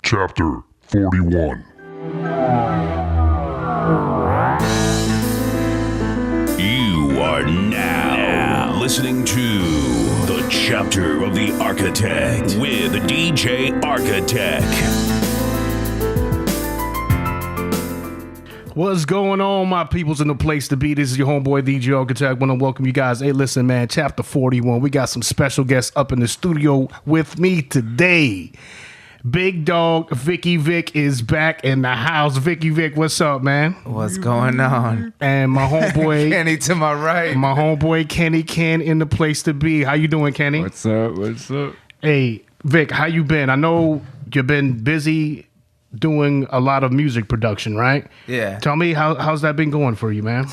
Chapter 41. You are now listening to the Chapter of the Architect with DJ Architect. What's going on, my peoples in the place to be? This is your homeboy, DJ Architect. Want to welcome you guys. Hey, listen, man, Chapter 41. We got some special guests up in the studio with me today. Big dog VickeeeVick is back in the house. VickeeeVick, what's up, man? What's going on? And my homeboy, Kenny to my right. my homeboy Kenny Ken in the place to be. How you doing, Kenny? What's up? What's up? Hey, Vic, how you been? I know you've been busy doing a lot of music production, right? Yeah. Tell me how's that been going for you, man?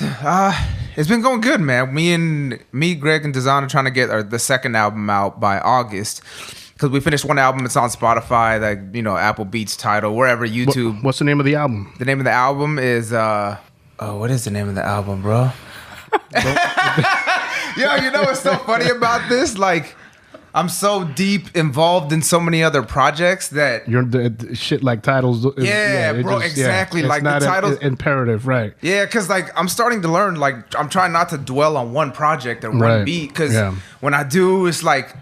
It's been going good, man. Me, Greg, and Dazan are trying to get the second album out by August. Because we finished one album, it's on Spotify, like, Apple Beats, Tidal, wherever, YouTube. What's the name of the album? The name of the album is, what is the name of the album, bro? Yo, you know what's so funny about this? Like, I'm so deep involved in so many other projects that... You're the shit like titles. Bro, exactly. It's like not the titles... imperative, right? Yeah, because like I'm starting to learn, like I'm trying not to dwell on one project and one beat. Because when I do, it's like...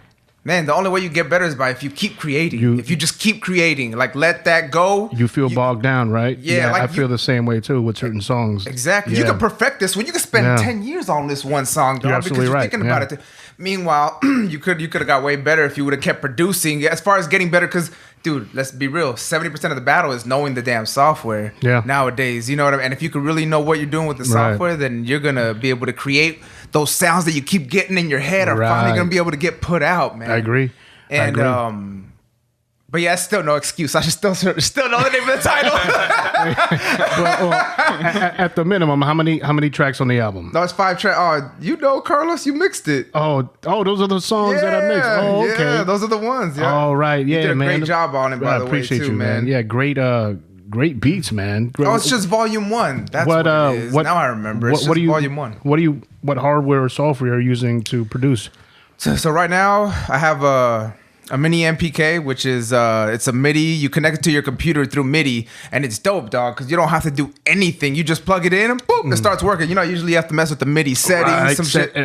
Man, the only way you get better is by if you keep creating. If you just keep creating, like let that go. You feel bogged down, right? Yeah, like I feel the same way too with certain songs. Exactly. You can perfect this one. You can spend 10 years on this one song, dog, you're absolutely because you're right. thinking about it. Meanwhile, you could have got way better if you would have kept producing. As far as getting better, because, dude, let's be real. 70% of the battle is knowing the damn software nowadays. You know what I mean? And if you can really know what you're doing with the software, then you're going to be able to create those sounds that you keep getting in your head are finally going to be able to get put out, man. I agree. And but yeah, it's still no excuse. I should still know the name of the title. At the minimum, how many tracks on the album? No, it's 5 tracks. Oh, Carlos, you mixed it. Oh, those are the songs that I mixed. Oh, okay. Yeah, those are the ones. Yeah. All right. Yeah, you did a man. great job on it, by the way, appreciate too, you, man. Yeah, great beats, man. Oh, it's just volume 1. That's what it is. Now I remember. It's just volume 1. What hardware or software are you using to produce? So right now I have a mini MPK, which is it's a MIDI. You connect it to your computer through MIDI, and it's dope, dog, because you don't have to do anything. You just plug it in, and boom, it starts working. Usually you have to mess with the MIDI settings, some shit.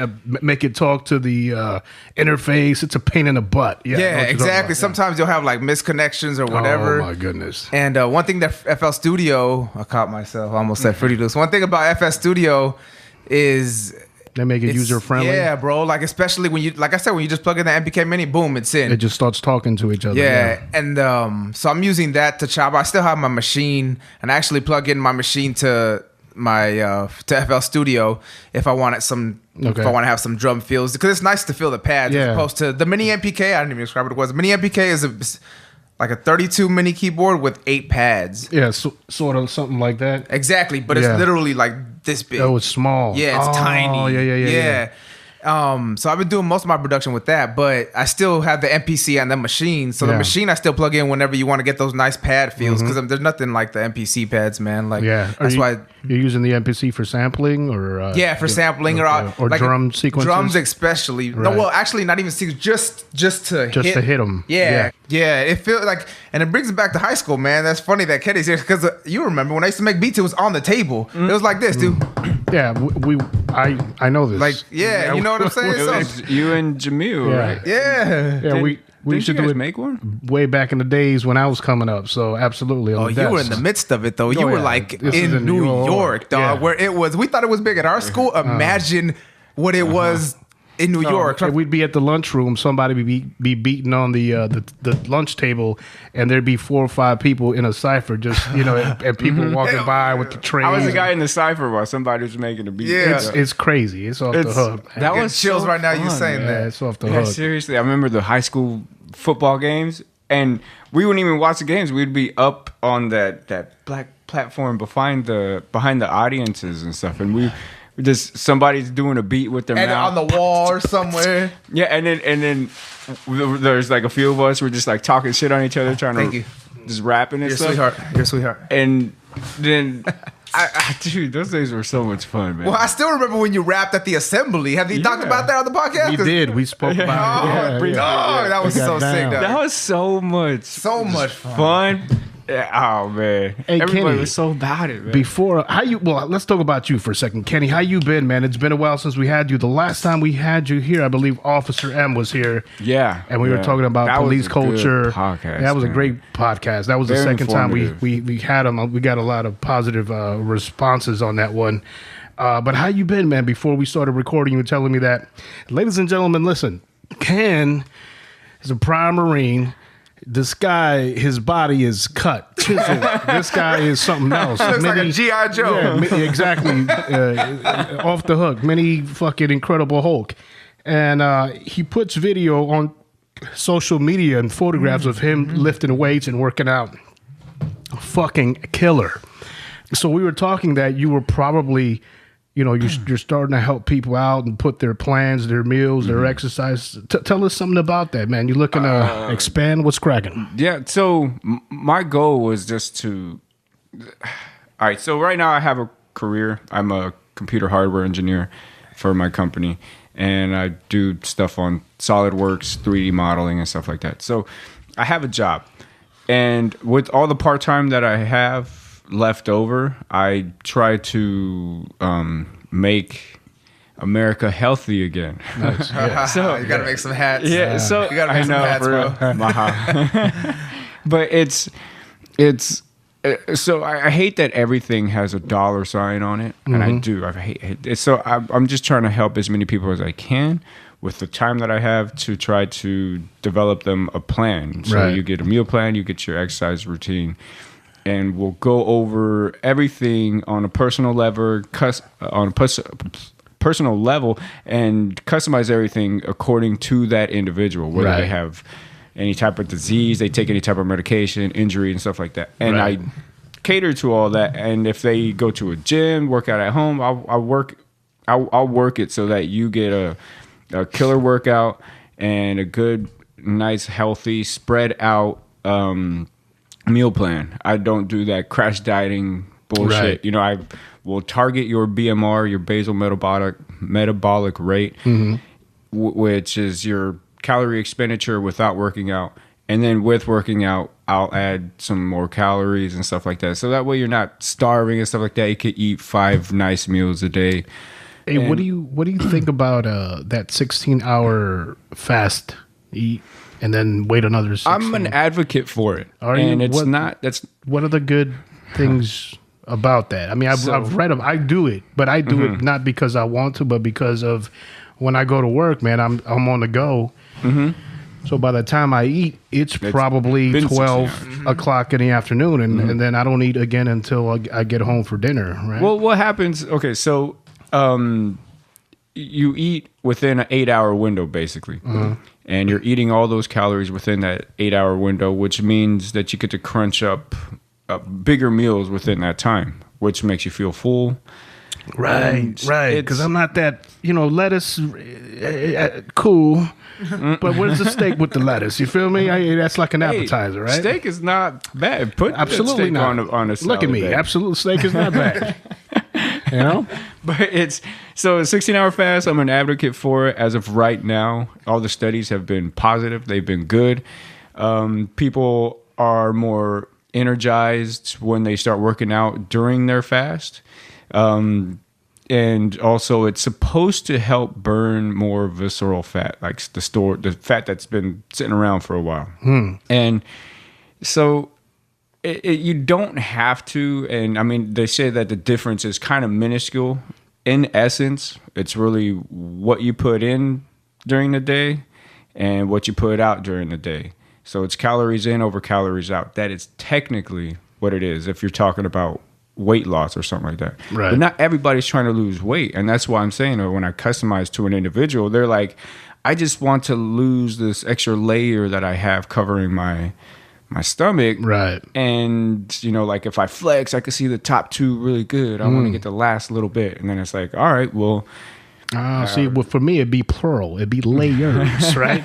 Make it talk to the interface. It's a pain in the butt. Yeah, exactly. Sometimes you'll have like misconnections or whatever. Oh my goodness. And one thing that FL Studio, I caught myself, I almost said Fruity Loops. One thing about FL Studio is... They make it user friendly. Yeah, bro. Like especially when you just plug in the MPK Mini, boom, it's in. It just starts talking to each other. Yeah, and so I'm using that to chop. I still have my machine, and I actually plug in my machine to my to FL Studio if I wanted some. If I want to have some drum fills, because it's nice to feel the pads as opposed to the Mini MPK. I didn't even describe what it was. The Mini MPK is like a 32 mini keyboard with 8 pads. Yeah, sort of something like that. Exactly, but it's literally like this big. Oh, it's small. Yeah, it's tiny. Oh, yeah. So I've been doing most of my production with that, but I still have the MPC and the machine. So the machine I still plug in whenever you want to get those nice pad feels, because there's nothing like the MPC pads, man. Like, that's why you're using the MPC for sampling, or for sampling, or like drum sequences. Drums especially. Right. No, well, actually, not even sequences. Just to hit them. Yeah. It feels like, and it brings it back to high school, man. That's funny that Kenny's here, because you remember when I used to make beats, it was on the table. It was like this, dude. Yeah, I know this. Like, you know what I'm saying? It was you and Jamil, right? Yeah. We should do it. Make one way back in the days when I was coming up. So absolutely. You were in the midst of it though. You were like in New York, dog, where it was. We thought it was big at our school. Imagine what it was in New York. We'd be at the lunchroom. Somebody would be beating on the lunch table, and there'd be 4 or 5 people in a cipher, just and people walking by with the trays. I was the guy in the cipher while somebody was making a beat. Yeah, it's crazy. It's off the hook. That was chills right now. You saying that? It's off the hook. Seriously, I remember the high school football games, and we wouldn't even watch the games. We'd be up on that black platform behind the audiences and stuff, and we. Just somebody's doing a beat with their mouth on the wall or somewhere. Yeah, and then there's like a few of us. We're just like talking shit on each other, trying to just rapping and stuff. You're a sweetheart. And then Dude, those days were so much fun, man. Well, I still remember when you rapped at the assembly. Have you talked about that on the podcast? We did. We spoke about it. That was so sick. Though. That was so much fun. Yeah, oh man, hey, everybody Kenny, was so about it, man. Before let's talk about you for a second. Kenny, how you been, man? It's been a while since we had you. The last time we had you here, I believe Officer M was here. Yeah, and we were talking about that police culture. Podcast, that was a great podcast. That was the second time we had him. We got a lot of positive responses on that one. But how you been, man? Before we started recording, you were telling me that, ladies and gentlemen, listen, Ken is a prime Marine. This guy, his body is cut, chiseled. This guy is something else. Looks like a G.I. Joe. Yeah, exactly. Off the hook. Mini fucking Incredible Hulk. And he puts video on social media and photographs of him lifting weights and working out. Fucking killer. So we were talking that you were probably... you're starting to help people out and put their plans, their meals, their exercise. Tell us something about that, man. You looking to expand? What's cracking? Yeah. So my goal was just to. All right. So right now I have a career. I'm a computer hardware engineer for my company, and I do stuff on SolidWorks, 3D modeling, and stuff like that. So I have a job, and with all the part time that I have left over, I try to make America healthy again. Nice. Yeah. So you gotta make some hats. Yeah, so you gotta make some hats, bro. But it's so I hate that everything has a dollar sign on it, and I do. I hate it. So I'm just trying to help as many people as I can with the time that I have to try to develop them a plan. So you get a meal plan, you get your exercise routine. And we'll go over everything on a personal level, personal level, and customize everything according to that individual. Whether they have any type of disease, they take any type of medication, injury, and stuff like that. And I cater to all that. And if they go to a gym, work out at home, I'll work it so that you get a killer workout and a good, nice, healthy, spread out. Meal plan. I don't do that crash dieting bullshit. I will target your BMR, your basal metabolic rate, which is your calorie expenditure without working out. And then with working out, I'll add some more calories and stuff like that. So that way you're not starving and stuff like that. You could eat 5 nice meals a day. Hey, what do you think about that 16-hour fast eat? And then wait another 16. I'm an advocate for it. Are you? And it's not. That's what are the good things about that? I mean, I've read them. I do it, but I do it not because I want to, but because of when I go to work, man. I'm on the go. So by the time I eat, it's probably 12 o'clock in the afternoon, and then I don't eat again until I get home for dinner. Right? Well, what happens? Okay, so you eat within an 8-hour window, basically. And you're eating all those calories within that 8-hour window, which means that you get to crunch up bigger meals within that time, which makes you feel full. Right. Because I'm not that, lettuce, cool. But where's the steak with the lettuce? You feel me? That's like an appetizer, right? Steak is not bad. Put absolutely steak not. on a salad. Look at me. Absolute steak is not bad. But it's so a 16-hour fast. I'm an advocate for it as of right now. All the studies have been positive. They've been good. People are more energized when they start working out during their fast. And also it's supposed to help burn more visceral fat, like the fat that's been sitting around for a while. And so you don't have to, and I mean, they say that the difference is kind of minuscule. In essence, it's really what you put in during the day and what you put out during the day. So it's calories in over calories out. That is technically what it is if you're talking about weight loss or something like that. Right. But not everybody's trying to lose weight. And that's why I'm saying when I customize to an individual, they're like, I just want to lose this extra layer that I have covering my stomach. Right. And, like if I flex, I can see the top 2 really good. I want to get the last little bit. And then it's like, all right, well. See, well, for me, it'd be plural. It'd be layers, right?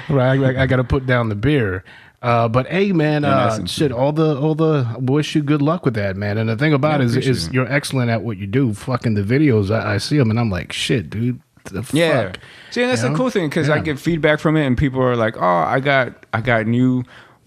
Right. I got to put down the beer. But hey, man, essence, shit, all the wish you good luck with that, man. And the thing about it is you're excellent at what you do. Fucking the videos, I see them and I'm like, shit, dude. The Yeah. fuck? See, and that's the cool thing because Yeah. I get feedback from it, and people are like, "Oh, I got new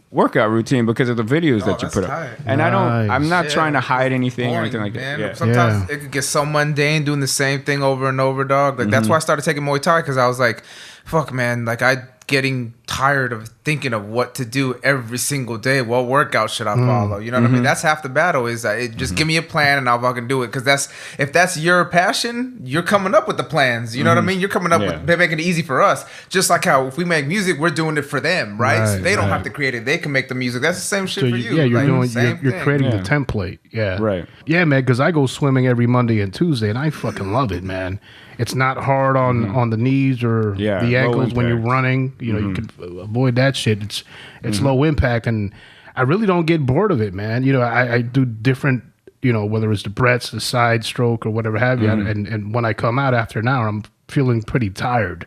workout routine because of the videos that you that's put up." tight. And I'm not Yeah. trying to hide anything or Boring, anything like man. that. Yeah. Sometimes it could get so mundane doing the same thing over and over, dog. Like that's why I started taking Muay Thai because I was like, fuck, man. Like I getting tired of thinking of what to do every single day. What workout should I follow? You know what I mean? That's half the battle. Is that just give me a plan and I'll fucking do it. Because if that's your passion, you're coming up with the plans. You know what I mean? You're coming up with making it easy for us. Just like how if we make music, we're doing it for them, right? So they don't have to create it. They can make the music. That's the same shit So for you. yeah, you're Like, doing same you're thing. creating the template. Yeah. Right. Yeah, man, because I go swimming every Monday and Tuesday and I fucking love it, man. It's not hard on the knees or Yeah, the low ankles when you're impact. running. You know, you can avoid that shit. It's low impact, and I really don't get bored of it, man. You know, I do different, you know, whether it's the breaths, the side stroke, or whatever have you. And when I come out after an hour, I'm feeling pretty tired,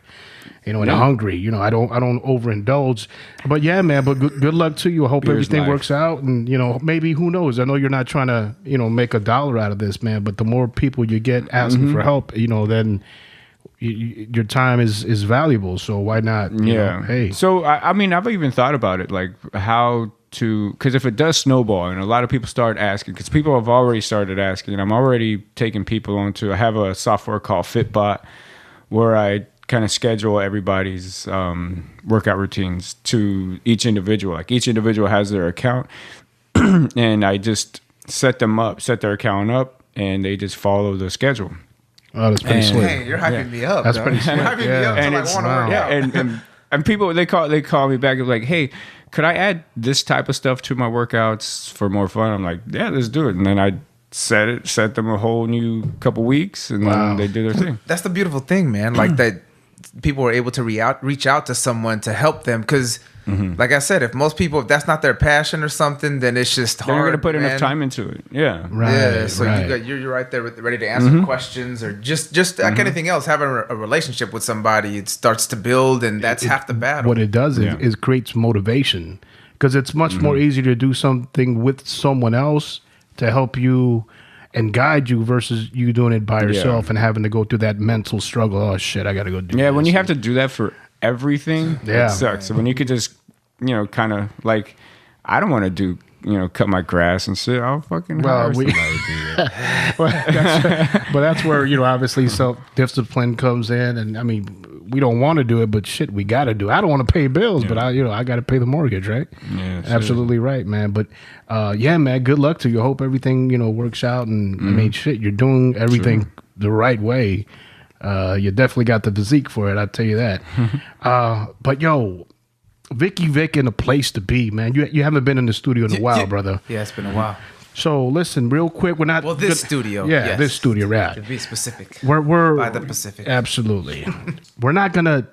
you know, and hungry. You know, I don't overindulge. But yeah, man. But good luck to you. I hope Beer's everything life. works out, and you know, maybe who knows? I know you're not trying to, you know, make a dollar out of this, man. But the more people you get asking for help, you know, then your time is valuable. So why not? You know, hey. So I mean, I've even thought about it, like how to, because if it does snowball and a lot of people start asking, because people have already started asking, and I'm already taking people onto. I have a software called Fitbot where I kind of schedule everybody's workout routines to each individual. Like each individual has their account, and I just set their account up, and they just follow the schedule. Oh, that's pretty sweet. Hey, you're hyping me up. That's dog. pretty sweet. You're hyping me Yeah. up. And till I it's want to work yeah, out. and people they call me back and like, hey, could I add this type of stuff to my workouts for more fun? I'm like, yeah, let's do it. And then I set them a whole new couple weeks, and then they do their thing. That's the beautiful thing, man. Like that people are able to reach out to someone to help them because like I said, if that's not their passion or something, then it's just hard. They're going to put man. enough time into it. Yeah. Right. Yeah, so right. you're right there ready to answer questions or just like anything else. Having a relationship with somebody, it starts to build, and that's half the battle. What it does is creates motivation because it's much more easier to do something with someone else to help you and guide you versus you doing it by yourself and having to go through that mental struggle. Oh shit, I got to go do. Yeah, this. when you have to do that for everything, it sucks. So when you could just, you know, kind of like, I don't want to do, you know, cut my grass and shit. I'll fucking hire somebody to do that. but that's where, you know, obviously self-discipline comes in, and I mean, we don't want to do it, but shit, we got to do it. I don't want to pay bills, but I got to pay the mortgage, right? Yeah, absolutely right, man. But yeah, man, good luck to you. I hope everything, you know, works out, and I mean, shit, you're doing everything the right way. You definitely got the physique for it, I'll tell you that. But yo, VickeeeVick in a place to be, man. You haven't been in the studio in a while, brother. Yeah, it's been a while. So listen, real quick, we're not This studio. Yeah, yes. this studio, right? To be specific. We're By the Pacific. Absolutely. We're not gonna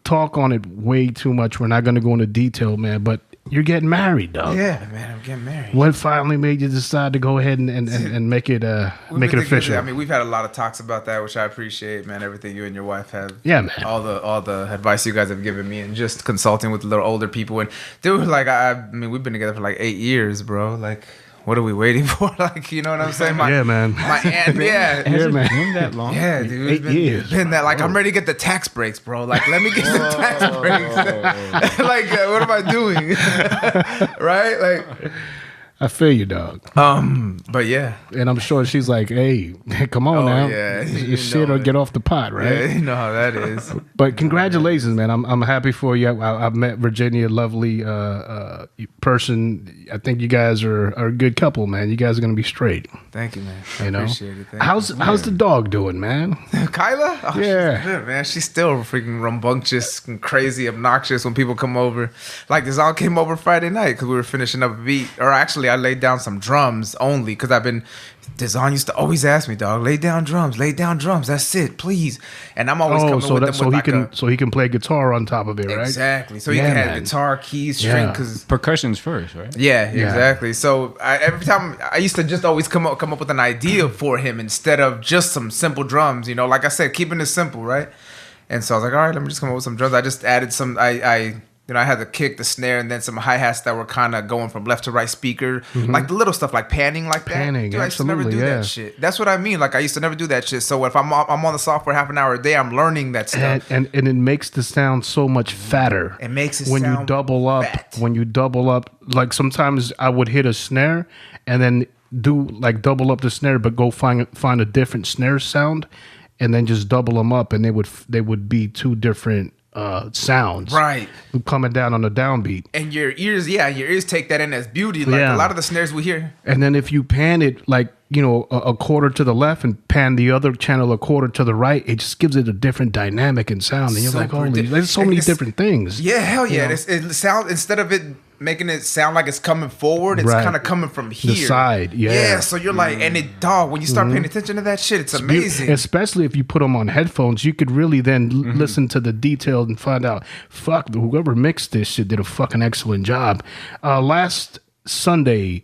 talk on it way too much. We're not gonna go into detail, man. But you're getting married, dog. Yeah, man, I'm getting married. What finally made you decide to go ahead and make it make it official? I mean, we've had a lot of talks about that, which I appreciate, man. Everything you and your wife have. Yeah, man. All the advice you guys have given me, and just consulting with little older people. And dude, like I mean, we've been together for like 8 years, bro. Like, what are we waiting for? Like, you know what I'm saying? Yeah, man. My aunt, yeah. Yeah, man. Been that long? Yeah, dude. 8 years. Been that. Like, I'm ready to get the tax breaks, bro. Like, let me get the tax breaks. Like, what am I doing? Right? Like, I feel you, dog. but yeah. And I'm sure she's like, "Hey, come on now, yeah. You you shit know or it. get off the pot, right?" Yeah, you know how that is. But congratulations, man. I'm happy for you. I've met Virginia, lovely person. I think you guys are a good couple, man. You guys are gonna be straight. Thank you, man. I You know. appreciate it. Thank How's the dog doing, man? Kyla? Oh, Yeah. she's good, man. She's still freaking rambunctious and crazy, obnoxious when people come over. Like, this all came over Friday night because we were finishing up a beat. Or actually, I laid down some drums only because Dazan used to always ask me, dog, lay down drums. That's it, please. And I'm always coming with them with so he can play guitar on top of it, right? Exactly. So you Yeah, can have man. guitar, keys, string, Yeah. because Percussion's first, right? yeah, exactly. So every time I used to just always come up with an idea for him instead of just some simple drums. You know, like I said, keeping it simple, right? And so I was like, all right, let me just come up with some drums. I just added some. I I had the kick, the snare, and then some hi-hats that were kind of going from left to right speaker. Like the little stuff, like panning like that. Panning, I used to never do that shit. That's what I mean. Like, I used to never do that shit. So if I'm on the software half an hour a day, I'm learning that stuff. And it makes the sound so much fatter. It makes it when sound you double up. fat. When you double up, like sometimes I would hit a snare and then do like double up the snare, but go find a different snare sound, and then just double them up, and they would be two different sounds, right, coming down on the downbeat. And your ears take that in as beauty. Like a lot of the snares we hear. And then if you pan it like, a quarter to the left and pan the other channel a quarter to the right, it just gives it a different dynamic and sound. And you're like, holy, there's so many different things. Yeah, hell yeah. It sounds, instead of it making it sound like it's coming forward, it's kind of coming from here. The side, yeah. Yeah, so you're like, and when you start paying attention to that shit, it's amazing. Especially if you put them on headphones, you could really then listen to the detail and find out, fuck, whoever mixed this shit did a fucking excellent job. Last Sunday,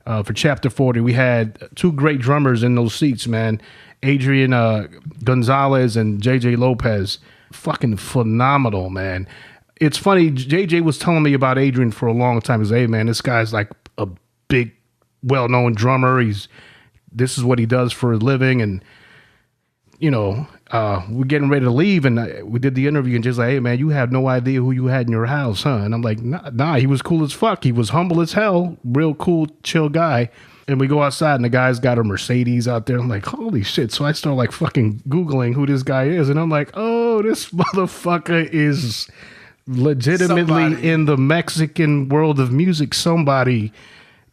for Chapter 40, we had two great drummers in those seats, man. Adrian Gonzalez and JJ Lopez. Fucking phenomenal, man. It's funny, JJ was telling me about Adrian for a long time. He's, hey, man, this guy's like a big, well-known drummer. This is what he does for a living. And, we're getting ready to leave, and we did the interview, and just like, hey, man, you have no idea who you had in your house, huh? And I'm like, nah, he was cool as fuck. He was humble as hell, real cool, chill guy. And we go outside, and the guy's got a Mercedes out there. I'm like, holy shit. So I start like fucking Googling who this guy is, and I'm like, oh, this motherfucker is legitimately in the Mexican world of music, somebody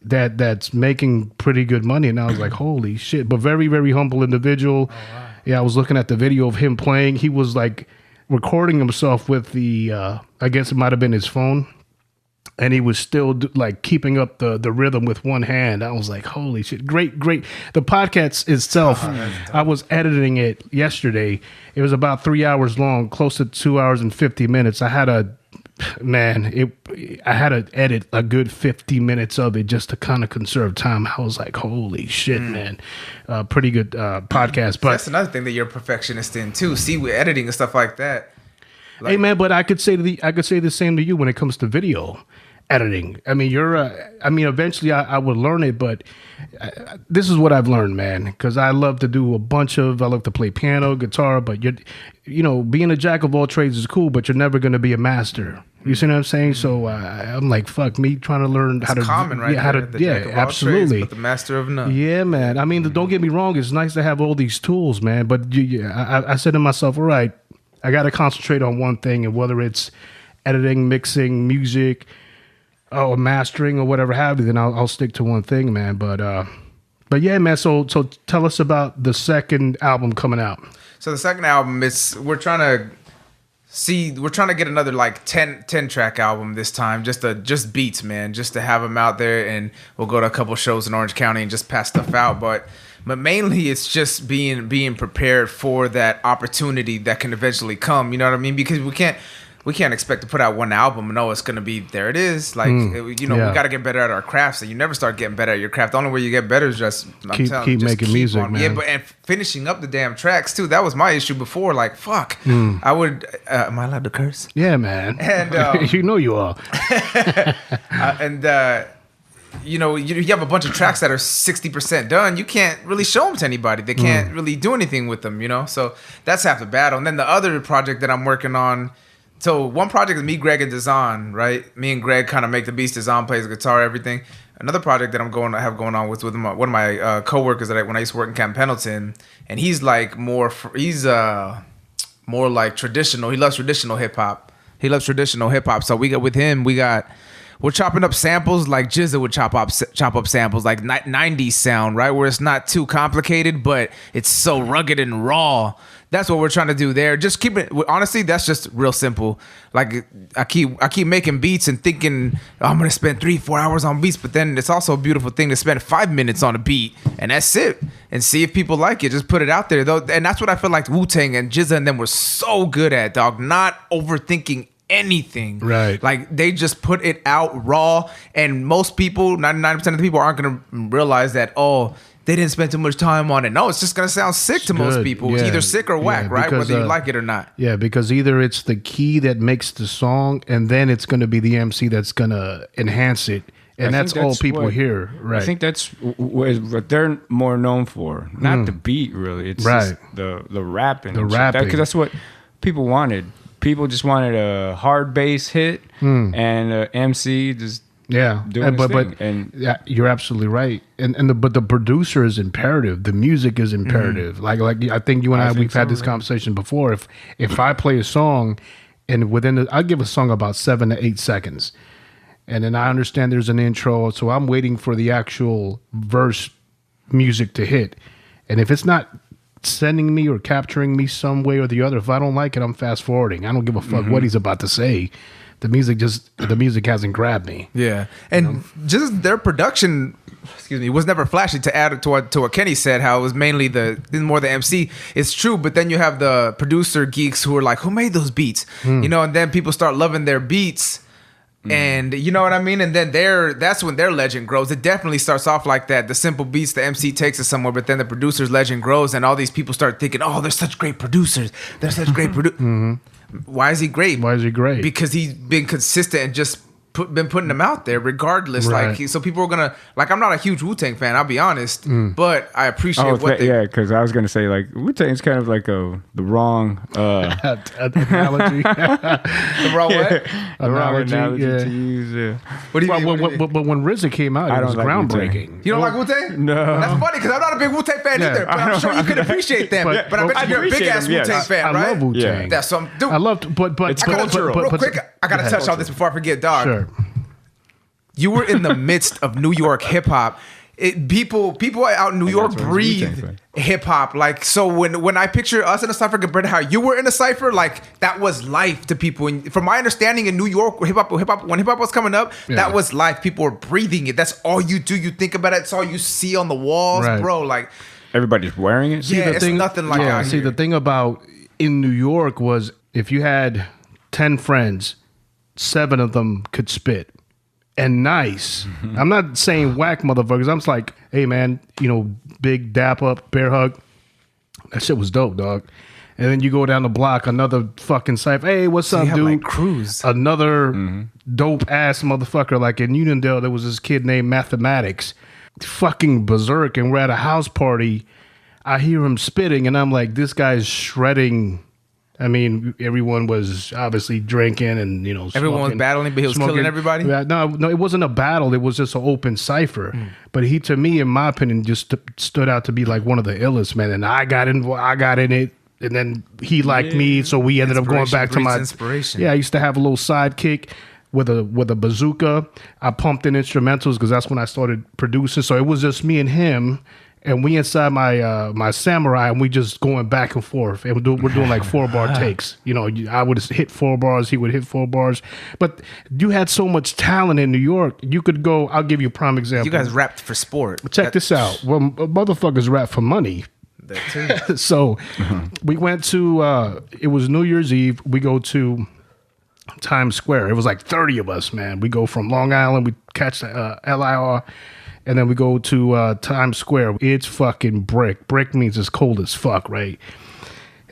that's making pretty good money. And I was like, holy shit. But very, very humble individual. Oh, wow. Yeah, I was looking at the video of him playing. He was like recording himself with the I guess it might have been his phone, and he was still like keeping up the rhythm with one hand. I was like, holy shit, great. The podcast itself, I was editing it yesterday. It was about 3 hours long, close to 2 hours and 50 minutes. I had to edit a good 50 minutes of it just to kind of conserve time. I was like, holy shit, man. Pretty good podcast. But that's another thing that you're a perfectionist in too. See, with editing and stuff like that. Hey man, but I could say the same to you when it comes to video editing. I mean, eventually I would learn it, but this is what I've learned, man, because I love to play piano, guitar, but being a jack of all trades is cool, but you're never going to be a master. You see what I'm saying? So I'm like, fuck me, trying to learn how to common, right? Absolutely. Trades, but the master of none. Yeah, man. I mean, don't get me wrong. It's nice to have all these tools, man. But I said to myself, all right, I got to concentrate on one thing, and whether it's editing, mixing, music, or mastering, or whatever have you, then I'll stick to one thing, man. But yeah, man. So tell us about the second album coming out. So the second album, we're trying to get another like 10 track album this time, just beats, man, just to have them out there, and we'll go to a couple shows in Orange County and just pass stuff out. But mainly it's just being prepared for that opportunity that can eventually come. You know what I mean? Because we can't expect to put out one album and it's going to be, there it is. Like, we got to get better at our crafts, and you never start getting better at your craft. The only way you get better is just keep making music, man. Yeah, and finishing up the damn tracks too. That was my issue before. Like, fuck, I would, am I allowed to curse? Yeah, man. And you are. You have a bunch of tracks that are 60% done. You can't really show them to anybody. They can't really do anything with them, So that's half the battle. And then the other project that I'm working on, so one project is me, Greg, and Dazan, right? Me and Greg kind of make the beats. Dazan plays guitar, everything. Another project that I have going on with one of my coworkers when I used to work in Camp Pendleton, and he's like more like traditional. He loves traditional hip hop. So we're chopping up samples like Jizza would chop up samples, like 90s sound, right? Where it's not too complicated, but it's so rugged and raw. That's what we're trying to do there. Just keep it. Honestly, that's just real simple. Like I keep making beats and thinking, I'm gonna spend 3-4 hours on beats, but then it's also a beautiful thing to spend 5 minutes on a beat, and that's it. And see if people like it. Just put it out there, though. And that's what I feel like Wu-Tang and Jizza and them were so good at, dog. Not overthinking anything. Right. Like they just put it out raw, and most people, 99% of the people, aren't gonna realize that, they didn't spend too much time on it. No, it's just gonna sound sick to most people. It's either sick or whack, right? Because, whether you like it or not. Yeah, because either it's the key that makes the song, and then it's going to be the MC that's going to enhance it, and that's all people hear, right? I think that's what they're more known for, not the beat, really. It's just the rapping. The rapping. Because that's what people wanted. People just wanted a hard bass hit and an MC just doing his thing. And yeah, you're absolutely right. But the producer is imperative. The music is imperative. Like I think you and I we've had this conversation before. If I play a song and I give a song about 7 to 8 seconds, and then I understand there's an intro, so I'm waiting for the actual verse music to hit. And if it's not sending me or capturing me some way or the other, if I don't like it, I'm fast forwarding. I don't give a fuck what he's about to say. The music hasn't grabbed me. Yeah, and just their production, was never flashy. To add to what Kenny said, how it was mainly more the MC. It's true, but then you have the producer geeks who are like, who made those beats? And then people start loving their beats. And you know what I mean? And then that's when their legend grows. It definitely starts off like that. The simple beats, the MC takes it somewhere, but then the producer's legend grows, and all these people start thinking, oh, they're such great producers. They're such great producers. Why is he great? Because he's been consistent and just been putting them out there regardless. Right. So people are gonna I'm not a huge Wu-Tang fan, I'll be honest, but I appreciate what they. Yeah, because I was gonna say Wu-Tang's kind of like the wrong analogy. The wrong what? The wrong analogy to use. Yeah. What do you mean? But when RZA came out, it was like groundbreaking. Wu-Tang. You don't like Wu-Tang? No. That's funny because I'm not a big Wu-Tang fan either. But I'm sure you can appreciate them. But I bet you're a big ass Wu-Tang fan, right? I love Wu-Tang. Yeah. That's some dude. I loved, but It's cultural. Real quick, I gotta touch on this before I forget, dog. Sure. You were in the midst of New York hip hop. People out in New York breathe hip hop. Like, so when I picture us in a cipher compared to how you were in a cipher, like that was life to people. And from my understanding, in New York, when hip hop was coming up, that was life. People were breathing it. That's all you do. You think about it. It's all you see on the walls, bro. Like everybody's wearing it. It's nothing like out here. The thing about in New York was if you had 10 friends, 7 of them could spit. And nice. I'm not saying whack motherfuckers. I'm just like, hey man, big dap up, bear hug. That shit was dope, dog. And then you go down the block, another fucking cipher. Hey, what's up, dude? Like Cruz. Another dope ass motherfucker. Like in Uniondale, there was this kid named Mathematics, fucking berserk. And we're at a house party. I hear him spitting, and I'm like, this guy's shredding. I mean, everyone was obviously drinking and, everyone was battling, but he was killing everybody? No, it wasn't a battle. It was just an open cipher. But he, to me, in my opinion, just stood out to be like one of the illest, man. And I got in it. And then he liked me. So we ended up going back to my inspiration. Yeah, I used to have a little sidekick with a bazooka. I pumped in instrumentals because that's when I started producing. So it was just me and him. And we inside my Samurai, and we just going back and forth. And we're doing like 4-bar takes. I would hit 4 bars, he would hit 4 bars. But you had so much talent in New York. You could go. I'll give you a prime example. You guys rapped for sport. Check this out. Well, motherfuckers rap for money. That too. So we went to. It was New Year's Eve. We go to Times Square. It was like 30 of us, man. We go from Long Island. We catch the LIR. And then we go to Times Square. It's fucking brick. Brick means it's cold as fuck, right?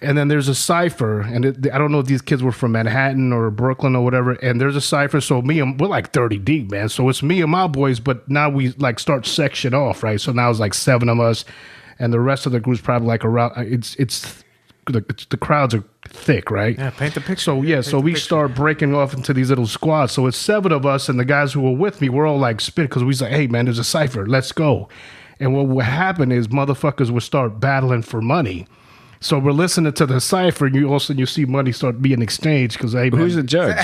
And then there's a cipher, and I don't know if these kids were from Manhattan or Brooklyn or whatever. And there's a cipher. So we're like 30 deep, man. So it's me and my boys, but now we like start section off, right? So now it's like 7 of us, and the rest of the group's probably like around. It's the crowds are thick, right? Yeah, paint the picture. So so we start breaking off into these little squads. So it's 7 of us, and the guys who were with me, we're all like spit because we was like, hey man, there's a cipher, let's go. And what would happen is motherfuckers would start battling for money. So we're listening to the cipher, and you see money start being exchanged because hey, man, who's the judge?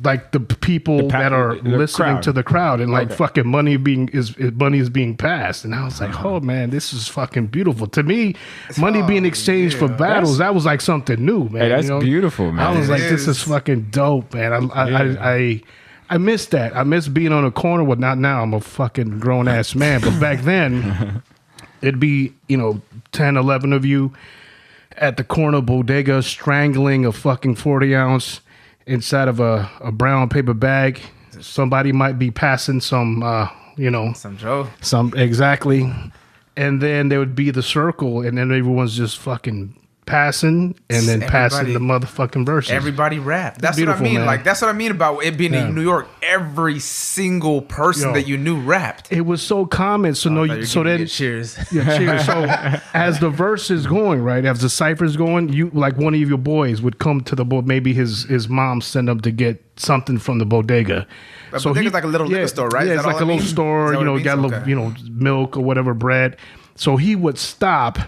Like the people that are listening crowd. To the crowd, and like fucking money is being passed. And I was like, oh man, this is fucking beautiful. To me, money being exchanged for battles, that was like something new, man. Hey, that's beautiful, man. I was like, this is fucking dope, man. I miss that. I miss being on a corner. Well, not now. I'm a fucking grown ass man, but back then, it'd be 10, 11 of you at the corner bodega strangling a fucking 40 ounce. Inside of a brown paper bag, somebody might be passing some, some Joe. Exactly. and then there would be the circle, and then everyone's just fucking passing and then passing the motherfucking verses. Everybody rap. That's what I mean. Man. Like that's what I mean about it being in New York. Every single person that you knew rapped. It was so common. So cheers. Yeah, cheers. So as the verse is going, right, as the cipher's going, you like one of your boys would come to the maybe his mom sent him to get something from the bodega. So it's like a little liquor store, right? Yeah, it's like a little store. You know, got a little milk or whatever bread. So he would stop.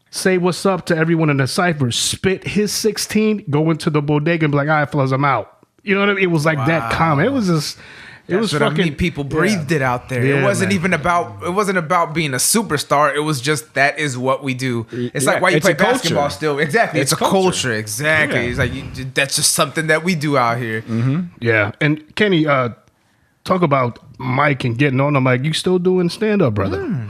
Say what's up to everyone in the cipher, spit his 16, go into the bodega and be like, all right, fellas, I'm out. You know what I mean? It was like that common. It was just, was fucking. I mean. People breathed it out there. It wasn't even about, it wasn't about being a superstar. It was just, that is what we do. It's like why you play basketball still. Exactly. It's a culture. Exactly. Yeah. It's like, that's just something that we do out here. Mm-hmm. Yeah. And Kenny, talk about Mike and getting on the mic. You still doing stand-up, brother?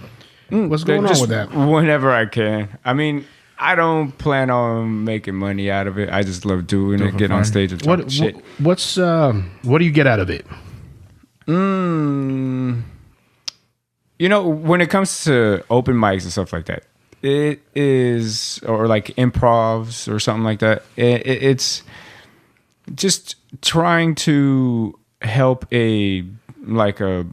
What's going on with that? Whenever I can. I mean, I don't plan on making money out of it. I just love doing it, get on stage and talk shit. What do you get out of it? You know, when it comes to open mics and stuff like that, it is, or like improvs or something like that, it's just trying to help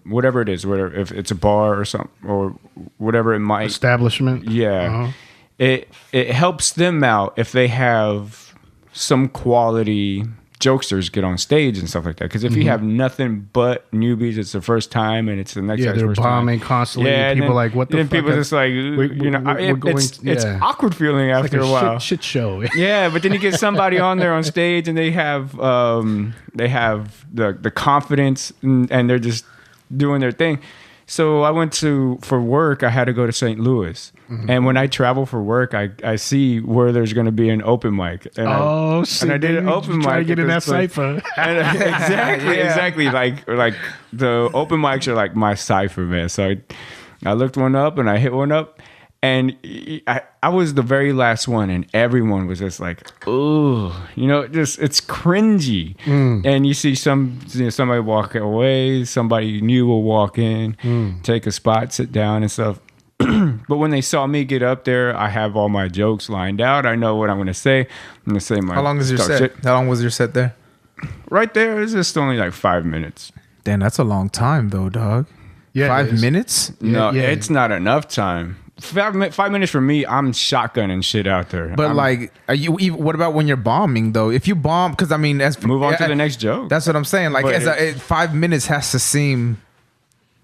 whatever it is, whether if it's a bar or something or whatever it might establishment. Yeah. It helps them out if they have some quality jokesters get on stage and stuff like that. Because if you have nothing but newbies, it's the first time and it's the next guy's they're first bombing time. Constantly. Yeah, people like, what the fuck? People just like, it's awkward feeling after a while. Shit show. Yeah, but then you get somebody on there on stage and they have the confidence and they're just doing their thing. So I went for work, I had to go to St. Louis. Mm-hmm. And when I travel for work, I see where there's going to be an open mic. And I did an open mic. Try to get in that cipher. Exactly. Like the open mics are like my cipher, man. So I looked one up and I hit one up. And I was the very last one, and everyone was just like, "Oh, it's cringy." And you see somebody walk away, somebody new will walk in, take a spot, sit down, and stuff. But when they saw me get up there, I have all my jokes lined out. I know what I'm going to say. I'm going to say my. How long is your set? Shit. How long was your set there? Right there, it's just only like 5 minutes. Damn, that's a long time though, dog. Yeah, 5 minutes? No, it's not enough time. 5 minutes for me, I'm shotgunning shit out there. But are you? What about when you're bombing though? If you bomb, because I mean, move on to the next joke. That's what I'm saying. Like, 5 minutes has to seem.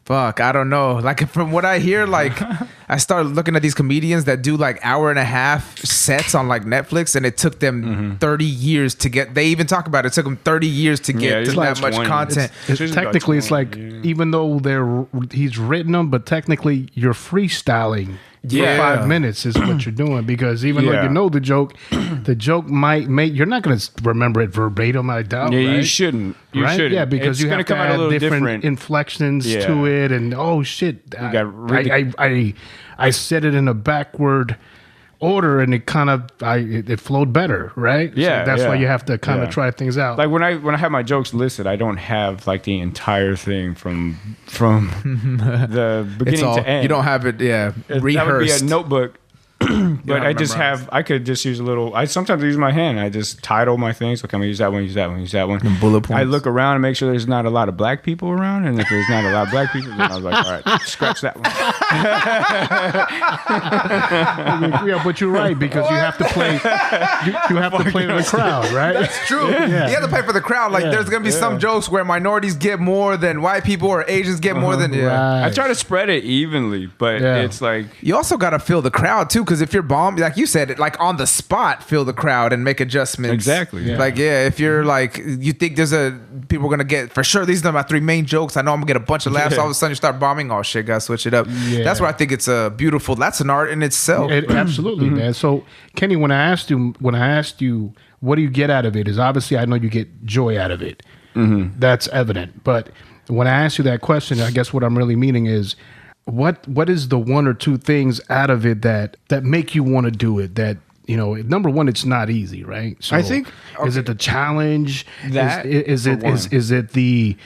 Fuck, I don't know. Like from what I hear, like I started looking at these comedians that do like hour and a half sets on like Netflix, and it took them 30 years to get. They even talk about it. It took them 30 years to get to that much content. It's technically, it's like even though he's written them, but technically you're freestyling. For 5 minutes is what you're doing, because even though you know the joke might make, you're not going to remember it verbatim, I doubt. Yeah, right? You shouldn't. Yeah, because you have to add different inflections to it, and oh shit, I said it in a backward order, and it kind of it flowed better, right? Yeah, so that's why you have to kind of try things out. Like when I have my jokes listed, I don't have like the entire thing from the beginning to end. You don't have it, rehearsed. That would be a notebook. But I could just use a little. I sometimes use my hand. I just title my things. Okay, I'm gonna use that one. Use that one. Use that one. And bullet points. I look around and make sure there's not a lot of black people around. And if there's not a lot of black people, then I was like, all right, scratch that one. Yeah, but you're right, because you have to play. You have to play to the crowd, right? That's true. You have to play for the crowd. Like there's gonna be some jokes where minorities get more than white people, or Asians get more than. Right. I try to spread it evenly, but it's like you also gotta feel the crowd too. Because if you're bombed, like you said, like on the spot, feel the crowd and make adjustments. Exactly. Yeah. Like, if you're like, you think people are going to get, for sure, these are my 3 main jokes. I know I'm going to get a bunch of laughs. All of a sudden you start bombing. Oh shit, gotta switch it up. Yeah. That's where I think it's beautiful. That's an art in itself. Absolutely, man. So Kenny, when I asked you, what do you get out of it? Is obviously, I know you get joy out of it. Mm-hmm. That's evident. But when I asked you that question, I guess what I'm really meaning is, what is the 1 or 2 things out of it that make you want to do it? That, number one, it's not easy, right? So I think is it the challenge? That is it the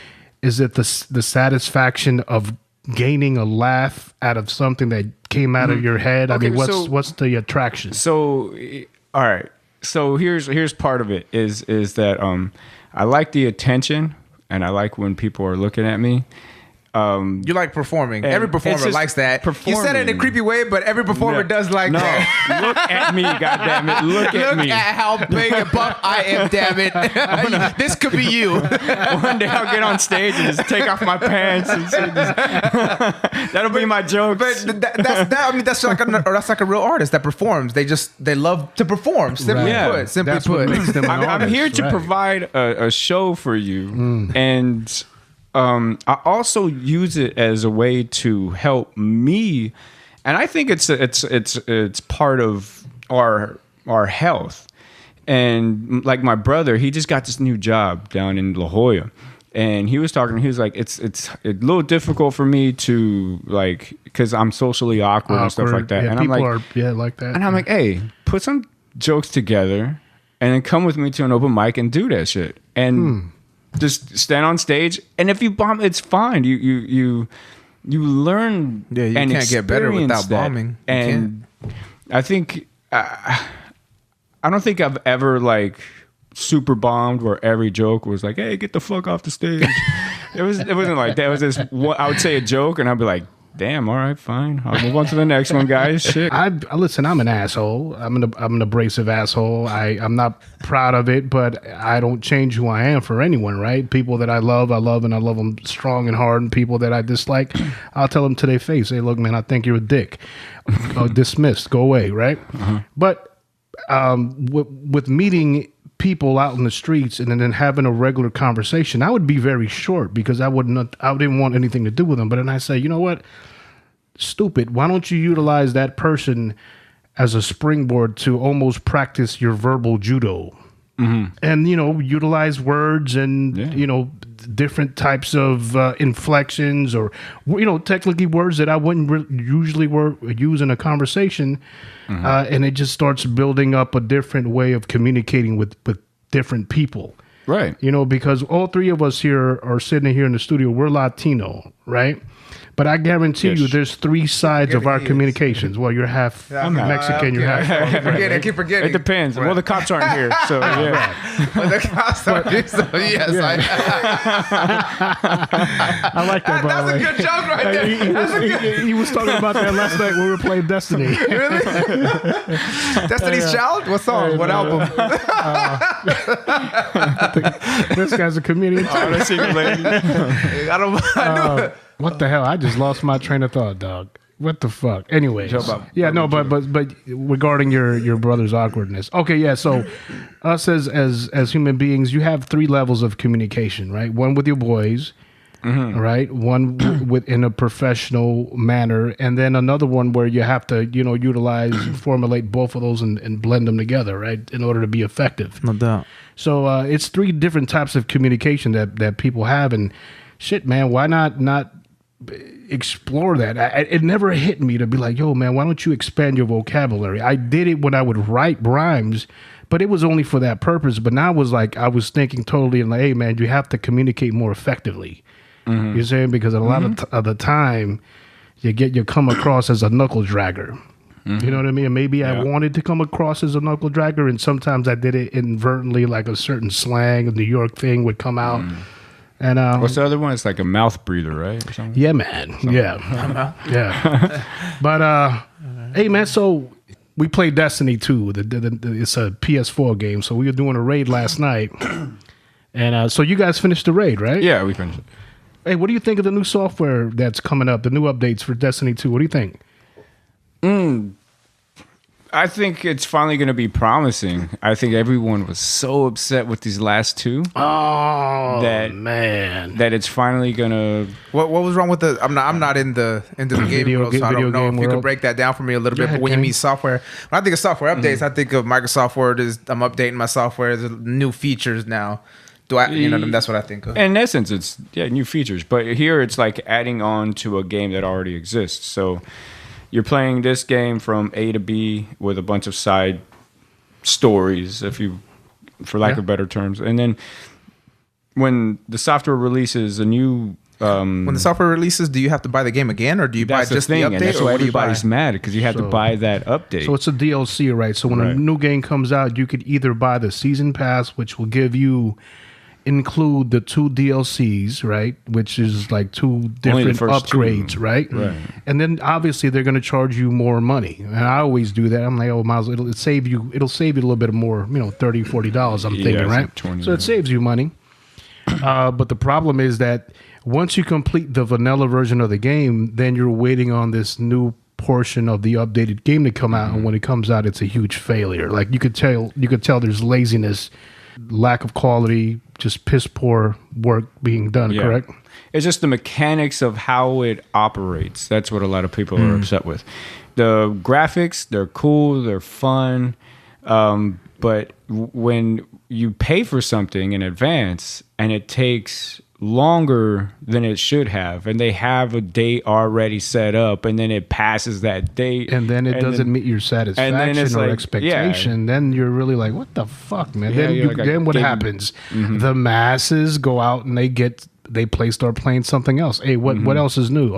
satisfaction of gaining a laugh out of something that came out of your head? I Okay, mean, so- what's the attraction? So, all right. So here's part of it is that I like the attention, and I like when people are looking at me. You like performing. And Every performer it's just likes that. You said it in a performing. creepy way, but every performer does like that. Look at me, goddammit. Look at me. Look at how big and buff I am, damn it. This could be you. One day I'll get on stage and just take off my pants and say this. That'll be my joke. But that's like a real artist that performs. They love to perform. Simply Right. put. Simply That's what put. makes them an I'm artist, here to right. provide a show for you, and I also use it as a way to help me, and I think it's part of our health. And like my brother, he just got this new job down in La Jolla, and he was talking. He was like, "It's a little difficult for me to like because I'm socially awkward and stuff like that." Yeah, and I'm people like, are like that. and I'm like, hey, put some jokes together and then come with me to an open mic and do that shit. And just stand on stage. And if you bomb, it's fine. You learn. Yeah, you and can't get better experience without that. bombing. You And I think, I don't think I've ever like super bombed where every joke was like, hey, get the fuck off the stage. It wasn't like that. It was just, I would say a joke and I'd be like, damn, all right, fine. I'll move on to the next one, guys. Shit. Listen, I'm an asshole. I'm an abrasive asshole. I'm not proud of it, but I don't change who I am for anyone, right? People that I love, and I love them strong and hard. And people that I dislike, I'll tell them to their face, hey, look, man, I think you're a dick. Dismissed. Go away, right? But with meeting people out in the streets and then having a regular conversation, I would be very short because I didn't want anything to do with them. But then I say, you know what? Stupid. Why don't you utilize that person as a springboard to almost practice your verbal judo? And, utilize words and, different types of inflections or, technically words that I wouldn't usually use in a conversation. And it just starts building up a different way of communicating with different people. Right. Because all three of us here are sitting here in the studio. We're Latino, right? But I guarantee you there's three sides of our communications. Well, you're half Mexican, you're half... I keep forgetting. It depends. Well, the cops aren't here, so yeah. But the cops are here, so yes. I like that, by the way. That's a good joke right there. He was talking about that last night when we were playing Destiny. Really? Destiny's Child? What song? What album? This guy's a comedian too. Oh, that's even lady. I knew it. What the hell? I just lost my train of thought, dog. What the fuck? Anyways, but regarding your brother's awkwardness. Okay, yeah. So, us as human beings, you have three levels of communication, right? One with your boys, right? One in a professional manner, and then another one where you have to, utilize, formulate both of those and blend them together, right, in order to be effective. No doubt. So it's three different types of communication that people have, and shit, man, why not explore that? It never hit me to be like, yo, man, why don't you expand your vocabulary? I did it when I would write rhymes, but it was only for that purpose. But now I was thinking totally like, hey, man, you have to communicate more effectively. You're saying, because a lot of the time you come across as a knuckle dragger. You know what I mean? And maybe I wanted to come across as a knuckle dragger, and sometimes I did it inadvertently, like a certain slang, a New York thing would come out. And what's the other one? It's like a mouth breather, right? Or something? Yeah, man. Yeah. But hey, man. So we played Destiny 2. It's a PS4 game. So we were doing a raid last night, and so you guys finished the raid, right? Yeah, we finished it. Hey, what do you think of the new software that's coming up? The new updates for Destiny 2. What do you think? I think it's finally going to be promising. I think everyone was so upset with these last two. Oh, man, that it's finally gonna. What was wrong with the? I'm not into the game world, so I don't know if you could break that down for me a little bit. But when you mean software, when I think of software updates, I think of Microsoft Word. I'm updating my software. There's new features now. That's what I think of. In essence, it's new features, but here it's like adding on to a game that already exists. So you're playing this game from A to B with a bunch of side stories, for lack of better terms. And then when the software releases a new when the software releases, do you have to buy the game again, or do you buy That's just the thing, the and update? that's Or why what do you buy? everybody's mad because you have to So- buy that update. So it's a DLC, right? So when a Right. new game comes out, you could either buy the season pass, which will include the 2 DLCs, right? Which is like 2 different first 2. upgrades, right? Right. And then obviously they're going to charge you more money. And I always do that. I'm like, oh, might as well, it'll save you a little bit more, $30, $40, I'm thinking, it's right? like 20, so it saves you money. But the problem is that once you complete the vanilla version of the game, then you're waiting on this new portion of the updated game to come out, and when it comes out, it's a huge failure. Like you could tell there's laziness, lack of quality, just piss poor work being done. Yeah. Correct? It's just the mechanics of how it operates. That's what a lot of people are upset with. The graphics, they're cool, they're fun, but when you pay for something in advance and it takes longer than it should have, and they have a date already set up, and then it passes that date, And then it doesn't meet your satisfaction it's or like, expectation. Then you're really like, what the fuck, man? Yeah, you're like, then what I gave you- happens? The masses go out and they start playing something else. Hey, what else is new?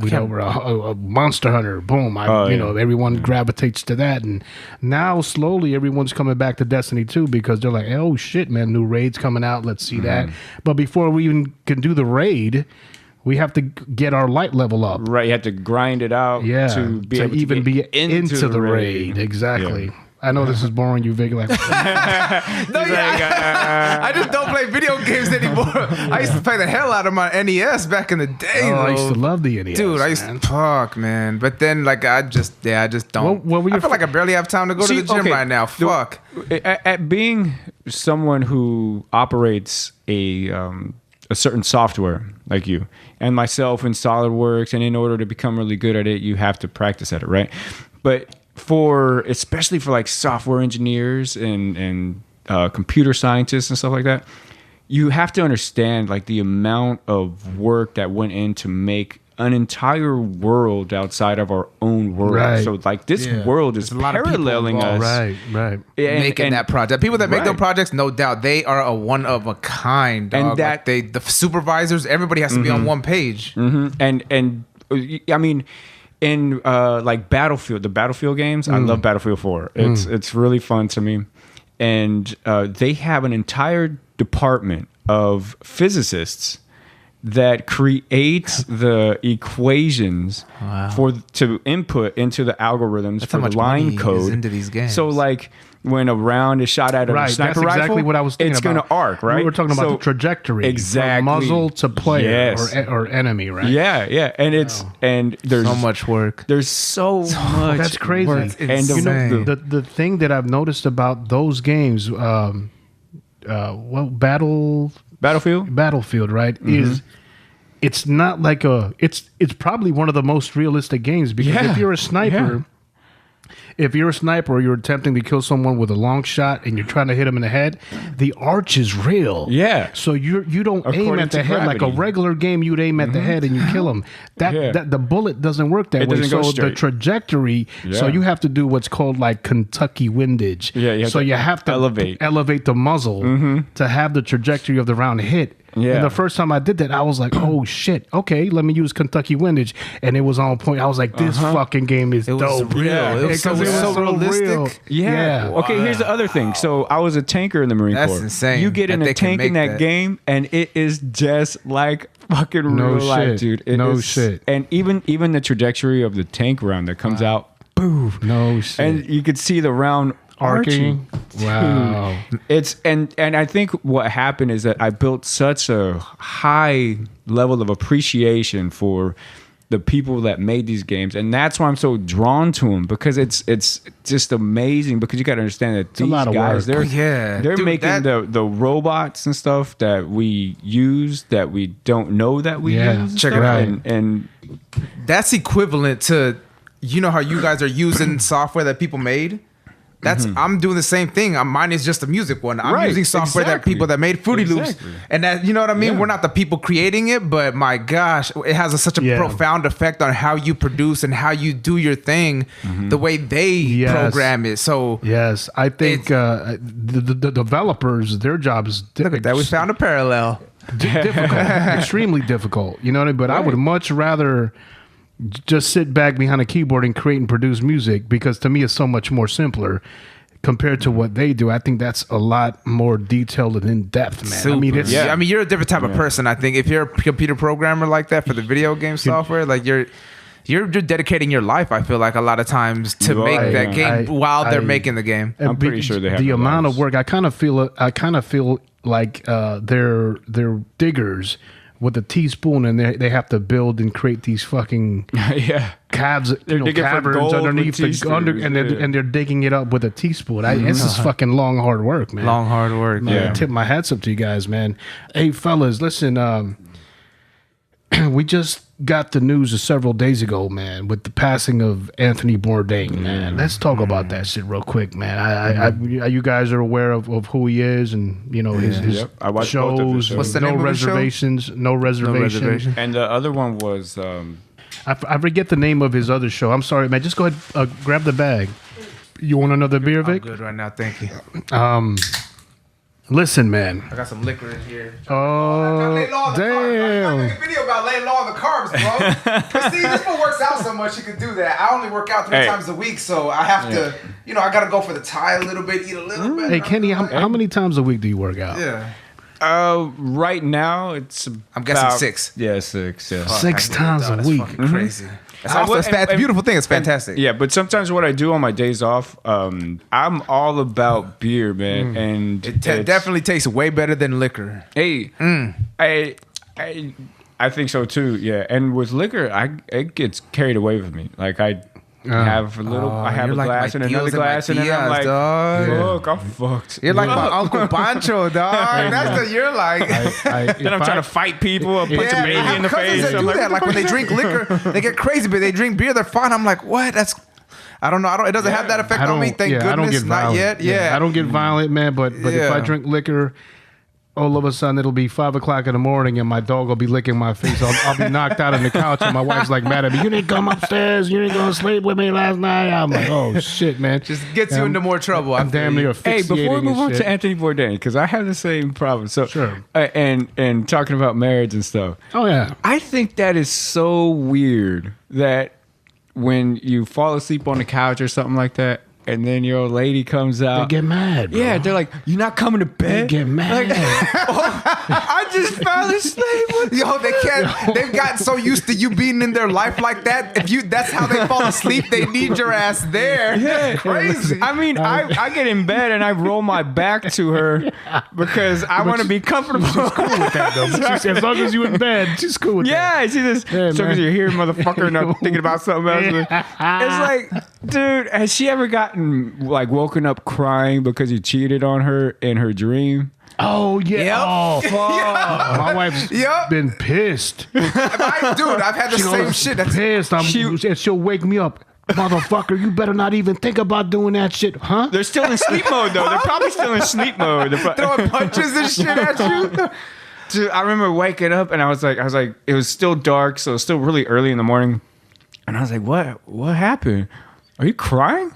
We're a Monster Hunter. Boom! Everyone gravitates to that, and now slowly everyone's coming back to Destiny 2 because they're like, oh shit, man, new raids coming out. Let's see that. But before we even can do the raid, we have to get our light level up. Right, you have to grind it out Yeah, to be able even to be get into the raid. Exactly. Yeah. I know this is boring you, Vic. Like, No, yeah. I just don't play video games anymore. I used to play the hell out of my NES back in the day. oh, I though. used to love the NES. Dude, I used man. to fuck, man. But then, like, I just don't. What were your I feel like I barely have time to go to the gym right now. Fuck. At being someone who operates a certain software like you and myself in SolidWorks, and in order to become really good at it, you have to practice at it, right? But especially for like software engineers and computer scientists and stuff like that, you have to understand like the amount of work that went in to make an entire world outside of our own world. Right. So like this world is There's a lot of people paralleling us. involved. Right. Making that project. People that make those Right. projects, no doubt, they are a one of a kind. Dog. And that- like the supervisors, everybody has to be on one page. And I mean, in like Battlefield, the Battlefield games, I love Battlefield 4. It's really fun to me, and they have an entire department of physicists that creates the equations to input into the algorithms That's how for much the line money is code into these games. So like when a round is shot at a Right, sniper that's rifle, exactly what I was thinking it's about. going to arc, right? We were talking about So- the trajectory, exactly. from muzzle to player Yes. or enemy, right? Yeah, and and there's So much work. There's so much. That's crazy. work. It's And insane. The thing that I've noticed about those games, Battlefield, right, is it's not like it's probably one of the most realistic games because Yeah. if you're a sniper. Yeah. If you're a sniper or you're attempting to kill someone with a long shot and you're trying to hit them in the head, the arch is real. Yeah. So you don't aim According at the to head like a gravity. regular game. You'd aim at the head and you kill them. Yeah. That the bullet doesn't work that It way. doesn't go So the straight. trajectory. So Yeah. you have to do what's called like Kentucky windage. Yeah, you have so to you have to elevate. the muzzle to have the trajectory of the round hit. Yeah. And the first time I did that, I was like, "Oh shit! Okay, let me use Kentucky windage," and it was on point. I was like, "This fucking game is It was dope." real. Yeah. It was so, Because it was so realistic. real. Yeah. Okay, here's the other thing. So I was a tanker in the Marine That's Corps. insane You get in that a they can tank in make that that. game, and it is just like fucking No real life, shit. dude. It No is- shit. And even the trajectory of the tank round that comes out, boom, No shit. and you could see the round arching. Wow. It's and I think what happened is that I built such a high level of appreciation for the people that made these games, and that's why I'm so drawn to them, because it's just amazing. Because you got to understand that a these lot of guys, work. they're Dude, making the robots and stuff that we use that we don't know that we Yeah. use. and Check it stuff. out. And That's equivalent to, you know how you guys are using software that people made? That's I'm doing the same thing. Mine is just a music one. I'm Right, using software that exactly. people that made Fruity Loops, Exactly. and that, you know what I mean. Yeah. We're not the people creating it, but my gosh, it has such a Yeah. profound effect on how you produce and how you do your thing, the way they Yes. program it. So Yes, I think the developers, their job is look at that. We found a parallel. difficult, extremely difficult. You know what I mean? But I would much rather just sit back behind a keyboard and create and produce music, because to me it's so much more simpler compared to what they do. I think that's a lot more detailed and in depth, man. Super. I mean, it's I mean, you're a different type of person. I think if you're a computer programmer like that for the video game software, like you're dedicating your life, I feel like, a lot of times to make that game while they're making the game. I'm pretty sure they have the amount lives. of work. I kind of feel like they're diggers with a teaspoon, and they have to build and create these fucking caves, digging for caverns gold underneath with and they're digging it up with a teaspoon. It's just fucking long, hard work, man. Long, hard work. Man, I tip my hats up to you guys, man. Hey, fellas, listen. We just got the news several days ago, man, with the passing of Anthony Bourdain, man. Let's talk about that shit real quick, man. You guys are aware of who he is, and you know his I watched both of his shows. shows. What's the name of his show? No reservations. And the other one was I forget the name of his other show. I'm sorry, man. Just go ahead, grab the bag. You want another beer, I'm Vic? good right now, thank you. Listen, man. I got some liquor in here. Oh, Lay low on the carbs. damn. I make a video about laying low on the carbs, bro. But see, this one works out so much you can do that. I only work out 3 times a week, so I have to, I got to go for the tie a little bit, eat a little bit. Hey, Kenny, how many times a week do you work out? Yeah. right now it's I'm guessing about- 6. Yeah, 6. Yeah. 6 times a That's week. fucking crazy. It's a beautiful thing. It's fantastic. Yeah, but sometimes what I do on my days off, I'm all about beer, man, and It definitely tastes way better than liquor. Hey, I think so too. Yeah, and with liquor, it gets carried away with me. Like I have a little, I have a you're like glass my and another Dios and my glass, and then I'm Diaz, like, dog. fuck, I'm fucked. You're like my Uncle Pancho, dog. That's what you're like. Then I'm trying to fight people, punch a I baby have in the cousins face. that I'm do like, that. Like when they drink liquor, they get crazy, but they drink beer, they're fine. I'm like, what? I don't know. It doesn't have that effect on me. Thank I don't goodness. get Not violent. yet. Yeah. I don't get violent, man. But if I Yeah. drink liquor, all of a sudden it'll be 5 o'clock in the morning, and my dog will be licking my face. I'll be knocked out on the couch, and my wife's like mad at me. You didn't come upstairs. You didn't go to sleep with me last night. I'm like, oh shit, man. Just gets you into more trouble. I'm damn near Hey, asphyxiating before we move and on shit. to Anthony Bourdain, because I have the same problem. So, Sure. And talking about marriage and stuff, Oh yeah. I think that is so weird that when you fall asleep on the couch or something like that, and then your old lady comes They out. get mad. Bro. Yeah, they're like, "You're not coming to They bed." get mad. I just fell asleep. Yo, they can't. They've gotten so used to you being in their life like that. That's how they fall asleep. They need your ass there. Yeah, Crazy. I mean, I get in bed and I roll my back to her because I want to be comfortable. She's cool with that though. But as long as you in bed, she's cool with that. Yeah, she just Yeah, so because man. you're here, motherfucker, and I'm thinking about something else. It's like, dude, has she ever gotten like woken up crying because you cheated on her in her dream? Oh yeah. Yep. Oh fuck. My wife's Yep. been pissed. Dude, I've had the She same goes, shit. That's pissed. And she'll wake me up. Motherfucker, you better not even think about doing that shit, huh? They're still in sleep mode though. They're probably still in sleep mode. throwing punches and shit at you. Dude, I remember waking up and I was like, it was still dark, so it was still really early in the morning, and I was like, what happened? Are you crying?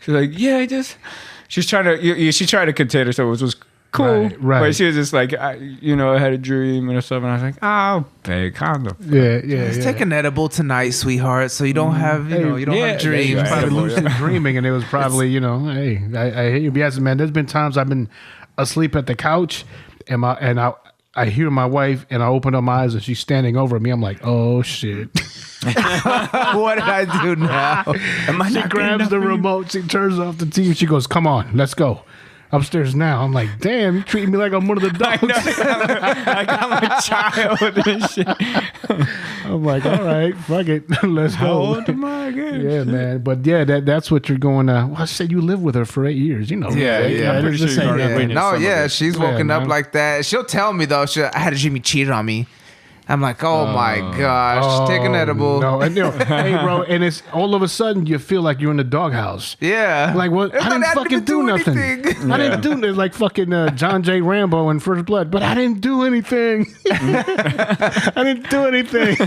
She's like, yeah, she's trying to, she tried to contain herself, which was cool. Right. But she was just like, I had a dream and stuff, and I was like, oh, babe, calm the Yeah. Just take an edible tonight, sweetheart, so you don't have, you don't have dreams. yeah, Probably edible, lucid dreaming, and it was probably, hey, I hear you. Yes, man. There's been times I've been asleep at the couch, and I hear my wife, and I open up my eyes, and she's standing over me. I'm like, oh shit. What did I do now? She grabs the remote, she turns off the TV, she goes, come on, let's go. Upstairs now. I'm like, damn, you treating me like I'm one of the dogs. I got my child and shit. I'm like, all right, fuck it, let's How go. old am I again? Yeah, man. But yeah, that's what you're going to. Well, I said you lived with her for 8 years. You know. Yeah, right? yeah. I'm pretty This sure you ain't already that. witnessed No, some of yeah, it. she's Yeah, woken up man. like that. She'll tell me though. I had a Jimmy cheat on me. I'm like, oh my gosh, take an edible. No, and, hey, bro, and it's all of a sudden you feel like you're in the doghouse. Yeah, Like, what? It's I not- didn't fucking even do nothing. anything. I didn't do nothing. Like fucking John J. Rambo in First Blood, but I didn't do anything. I didn't do anything.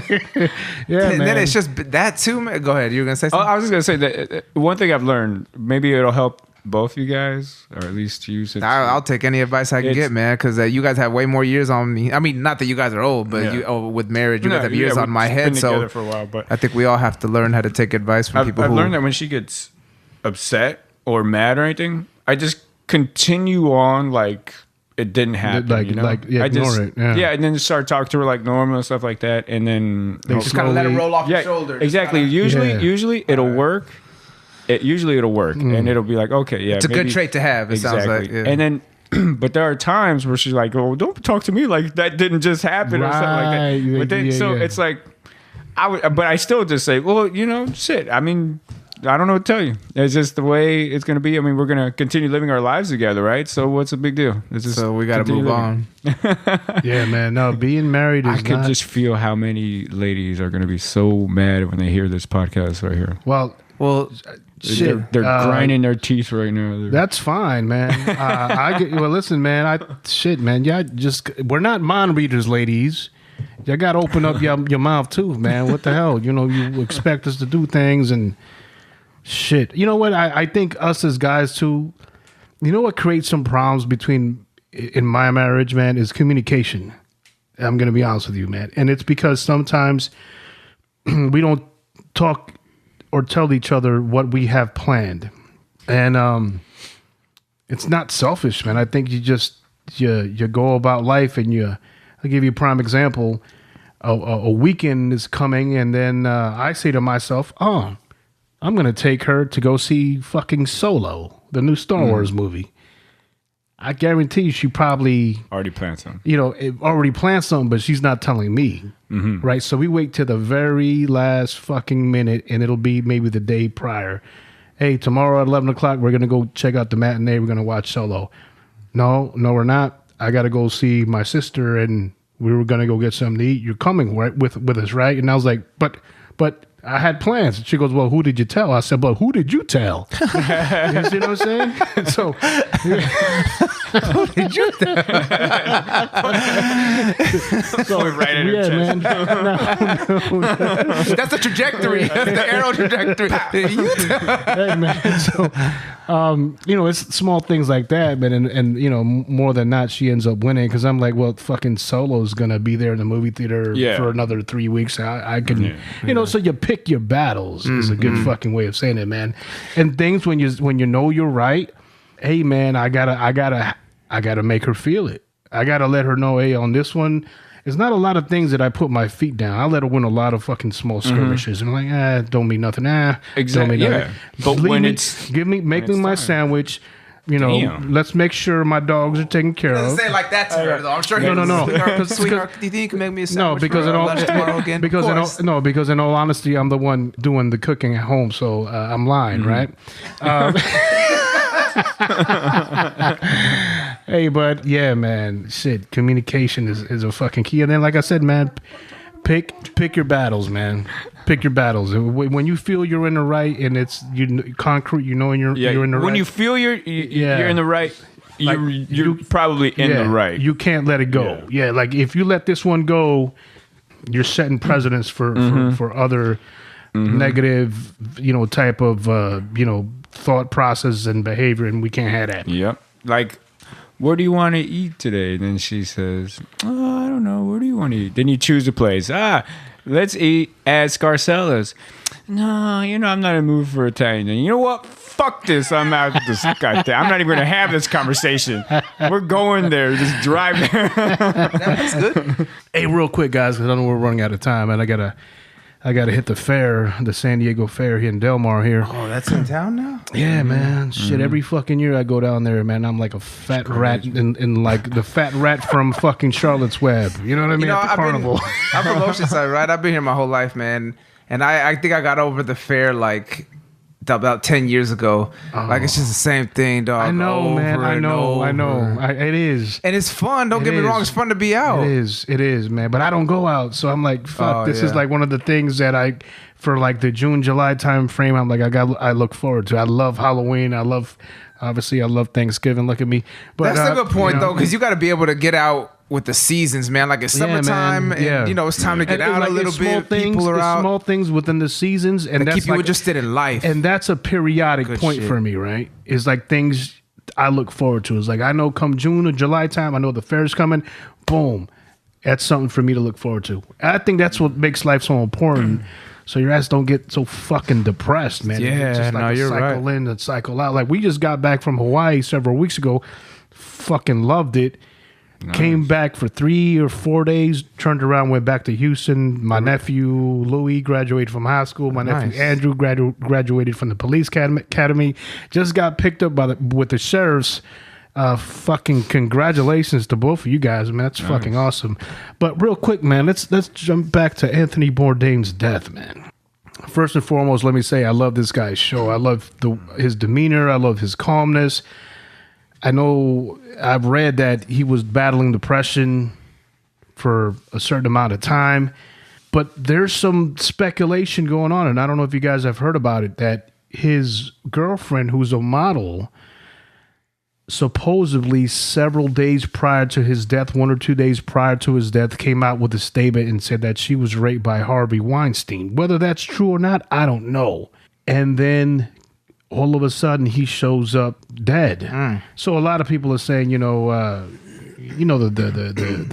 Yeah, And man. then it's just that too, man. Go ahead, you were gonna say Oh, something. I was just gonna say that one thing I've learned, maybe it'll help both you guys, or at least you. I'll take any advice I can get, man, because you guys have way more years on me. I mean, not that you guys are old, but with marriage, you guys have years on my head. So for a while, but I think we all have to learn how to take advice from people. I've learned that when she gets upset or mad or anything, I just continue on like it didn't happen. Ignore it. Yeah, and then just start talking to her like normal and stuff like that, and then just kind of let it roll off your shoulder. Exactly. Usually it'll work. Usually it'll work, and it'll be like, okay, yeah, it's a good trait to have. It sounds like, and then. But there are times where she's like, "Oh, don't talk to me like that didn't just happen," or something like that. But then, it's like, but I still just say, "Well, shit. I mean, I don't know what to tell you. It's just the way it's going to be. I mean, we're going to continue living our lives together, right? So what's the big deal? So we got to move on." Yeah, man. No, being married is I can just feel how many ladies are going to be so mad when they hear this podcast right here. Well. Shit, they're grinding their teeth right now. That's fine, man. Listen, man. Man. Yeah, we're not mind readers, ladies. You got to open up your mouth too, man. What the hell? You expect us to do things and shit. You know what? I think us as guys too. You know what creates some problems in my marriage, man, is communication. I'm gonna be honest with you, man, and it's because sometimes we don't talk or tell each other what we have planned. And it's not selfish, man. I think you go about life and I'll give you a prime example. A weekend is coming and then I say to myself, I'm going to take her to go see fucking Solo, the new Star Wars movie. I guarantee she probably already planned something. Already planned something, but she's not telling me. Mm-hmm. Right? So we wait to the very last fucking minute, and it'll be maybe the day prior. Hey, tomorrow at 11 o'clock, we're going to go check out the matinee. We're going to watch Solo. No, we're not. I got to go see my sister, and we were going to go get something to eat. You're coming right with us, right? And I was like, but I had plans. And she goes, well, who did you tell? I said, well, who did you tell? You see what I'm saying? So, who did you tell? So we right in her chest. Man. No. That's the trajectory. That's the arrow trajectory. Hey, man. So, it's small things like that, but and more than not, she ends up winning because I'm like, well, fucking Solo's gonna be there in the movie theater for another 3 weeks. I can, so you pick your battles is a good fucking way of saying it, man. And things when you know you're right, hey, man, I gotta make her feel it. I gotta let her know, hey, on this one. It's not a lot of things that I put my feet down. I let her win a lot of fucking small skirmishes. And I'm like, don't mean nothing. Exactly. Don't mean nothing. But when make me my sandwich. Let's make sure my dogs are taken care of. Doesn't say it like that to her, though. I'm sure. No. Sweetheart, do you think you can make me a sandwich? No, because because in all honesty, I'm the one doing the cooking at home, so I'm lying, right? Hey, but yeah, man, shit, communication is a fucking key. And then, like I said, man, pick your battles, man. Pick your battles. When you feel you're in the right and it's concrete, you're in the right. When you feel you're in the right, you're probably in the right. You can't let it go. Yeah, like if you let this one go, you're setting precedents for other negative, type of thought process and behavior, and we can't have that. Yep. Like, where do you want to eat today? Then she says, oh, I don't know. Where do you want to eat? Then you choose a place. Let's eat at Scarcella's. No, I'm not in the mood for Italian. And you know what? Fuck this. I'm out of this goddamn. I'm not even going to have this conversation. We're going there. Just drive there. That's good. Hey, real quick, guys, because I know we're running out of time, and I gotta hit the fair, the San Diego Fair here in Del Mar here. Oh, that's in town now? Yeah, man. Shit, every fucking year I go down there, man. I'm like a fat rat in like the fat rat from fucking Charlotte's Web. You know what I mean? At the carnival. I'm from Oceanside, right? I've been here my whole life, man. And I think I got over the fair like about 10 years ago. Like it's just the same thing, dog. I know, man. I know. It is. And it's fun. Don't get me wrong. It's fun to be out. It is, man. But I don't go out. So I'm like, fuck, this is like one of the things that for like the June, July time frame, I'm like, I look forward to. I love Halloween. Obviously I love Thanksgiving. Look at me. But that's a good point though, because you got to be able to get out with the seasons, man. Like it's summertime, and it's time to get out a little bit. People are out. Small things within the seasons, and that that's keep you interested in life. And that's a periodic point for me, right? It's like things I look forward to. It's like I know come June or July time, I know the fair's coming. Boom, that's something for me to look forward to. I think that's what makes life so important. So your ass don't get so fucking depressed, man. Yeah, it's just like you're cycle right. in and cycle out. Like we just got back from Hawaii several weeks ago. Fucking loved it. Nice. Came back for 3 or 4 days, turned around, went back to Houston. My nephew Louis graduated from high school. My nephew Andrew graduated from the police academy. Just got picked up with the sheriffs. Fucking congratulations to both of you guys, man. That's fucking awesome. But real quick, man, let's jump back to Anthony Bourdain's death, man. First and foremost, let me say I love this guy's show. I love his demeanor. I love his calmness. I know I've read that he was battling depression for a certain amount of time, but there's some speculation going on, and I don't know if you guys have heard about it, that his girlfriend, who's a model, supposedly several days prior to his death, 1 or 2 days prior to his death, came out with a statement and said that she was raped by Harvey Weinstein. Whether that's true or not, I don't know. And then all of a sudden he shows up dead. So a lot of people are saying, the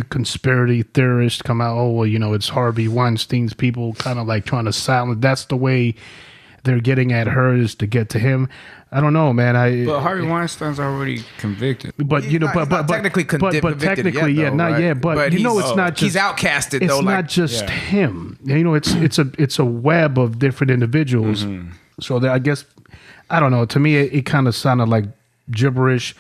conspiracy theorists come out, oh, well, it's Harvey Weinstein's people kind of like trying to silence. That's the way they're getting at her, is to get to him. I don't know, man. But Harvey Weinstein's already convicted. But but technically technically, yet, though, not right? yet. But it's not just he's outcasted. It's though, not just him. It's a web of different individuals. Mm-hmm. So I guess I don't know. To me, it kind of sounded like gibberish.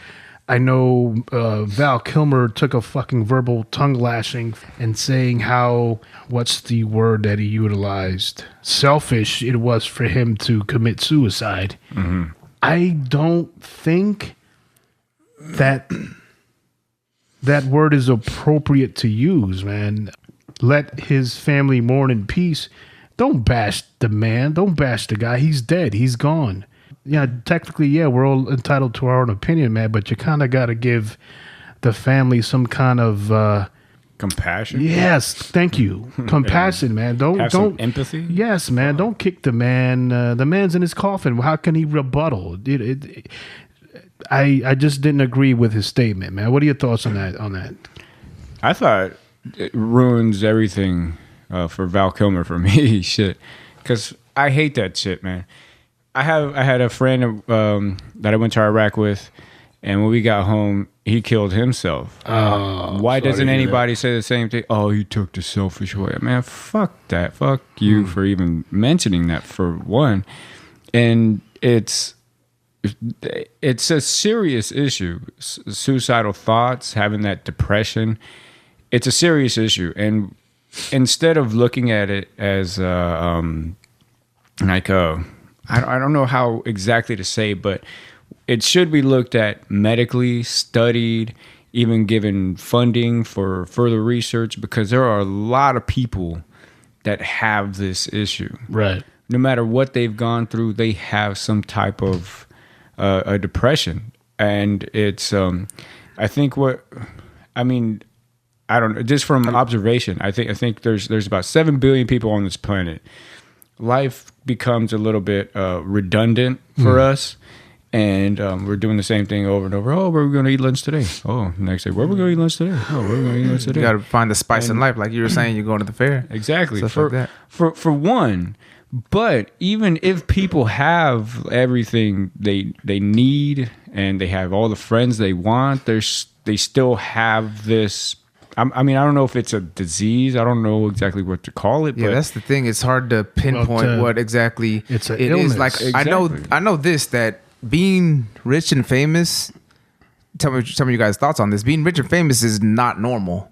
I know Val Kilmer took a fucking verbal tongue lashing and saying how, what's the word that he utilized? Selfish it was for him to commit suicide. Mm-hmm. I don't think that word is appropriate to use, man. Let his family mourn in peace. Don't bash the man. Don't bash the guy. He's dead. He's gone. Yeah, technically, yeah, we're all entitled to our own opinion, man, but you kind of got to give the family some kind of compassion. Yes, thank you. Compassion, man. Don't some empathy. Yes, man. Don't kick the man. The man's in his coffin. How can he rebuttal? I just didn't agree with his statement, man. What are your thoughts on that? I thought it ruins everything for Val Kilmer for me. Shit, because I hate that shit, man. I had a friend that I went to Iraq with, and when we got home, he killed himself. Why doesn't anybody say the same thing? Oh, you took the selfish way. Man, fuck that. Fuck you for even mentioning that, for one. And it's a serious issue. Suicidal thoughts, having that depression. It's a serious issue. And instead of looking at it as I don't know how exactly to say, but it should be looked at medically, studied, even given funding for further research, because there are a lot of people that have this issue. Right. No matter what they've gone through, they have some type of a depression. And it's, I don't know, just from observation, I think there's about 7 billion people on this planet. Life becomes a little bit redundant for us, and we're doing the same thing over and over. Oh, where are we going to eat lunch today? Oh, next day, where are we going to eat lunch today? Oh, where are we going to eat lunch today? You got to find the spice in life, like you were saying. You're going to the fair, exactly. Stuff like that. For one, but even if people have everything they need and they have all the friends they want, they still have this. I mean, I don't know if it's a disease. I don't know exactly what to call it. Yeah, but that's the thing. It's hard to pinpoint what exactly it's an it illness. is. Like Exactly. I know this, that being rich and famous. Tell me some of you guys' thoughts on this. Being rich and famous is not normal.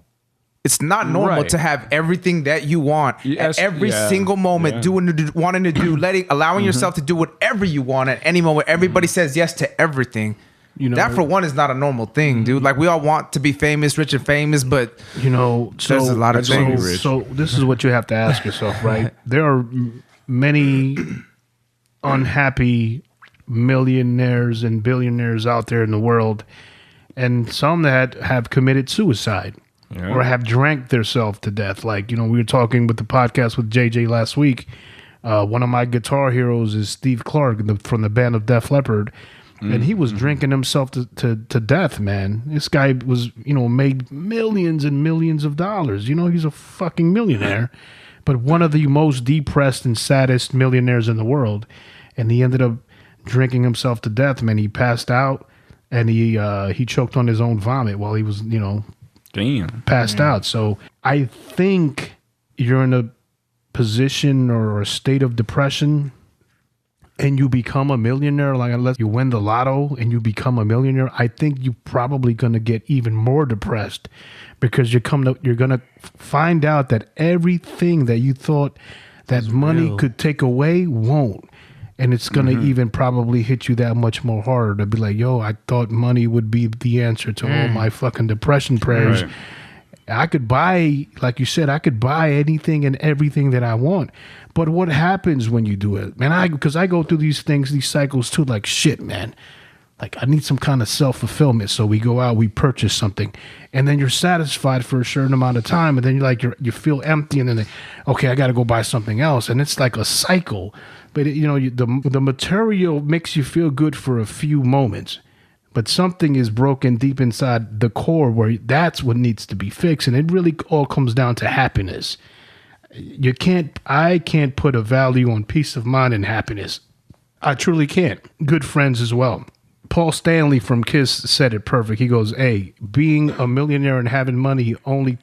It's not normal Right. to have everything that you want Yes, at every yeah, single moment, yeah. wanting to do, allowing yourself to do whatever you want at any moment. Everybody says yes to everything. You know, That for one is not a normal thing, dude. Like we all want to be famous, rich and famous, but there's a lot of things. So this is what you have to ask yourself, right? There are many unhappy millionaires and billionaires out there in the world, and some that have committed suicide. or have drank themselves to death. Like, we were talking with the podcast with JJ last week. One of my guitar heroes is Steve Clark from the band of Def Leppard. And he was drinking himself to death, man. This guy was, made millions and millions of dollars. He's a fucking millionaire, but one of the most depressed and saddest millionaires in the world. And he ended up drinking himself to death, man. He passed out, and he choked on his own vomit while he was, passed out. So I think you're in a position or a state of depression, and you become a millionaire, like unless you win the lotto and you become a millionaire, I think you're probably going to get even more depressed, because you're going to find out that everything that you thought that money could take away won't. And it's going to even probably hit you that much more harder to be like, yo, I thought money would be the answer to all my fucking depression prayers. Right. I could buy, like you said, I could buy anything and everything that I want. But what happens when you do it? Man, because I go through these things, these cycles too, like, shit, man. Like, I need some kind of self-fulfillment. So we go out, we purchase something, and then you're satisfied for a certain amount of time, and then you feel empty, and then, okay, I got to go buy something else. And it's like a cycle. But, the material makes you feel good for a few moments. But something is broken deep inside the core where that's what needs to be fixed. And it really all comes down to happiness. I can't put a value on peace of mind and happiness. I truly can't. Good friends as well. Paul Stanley from Kiss said it perfect. He goes, hey, being a millionaire and having money only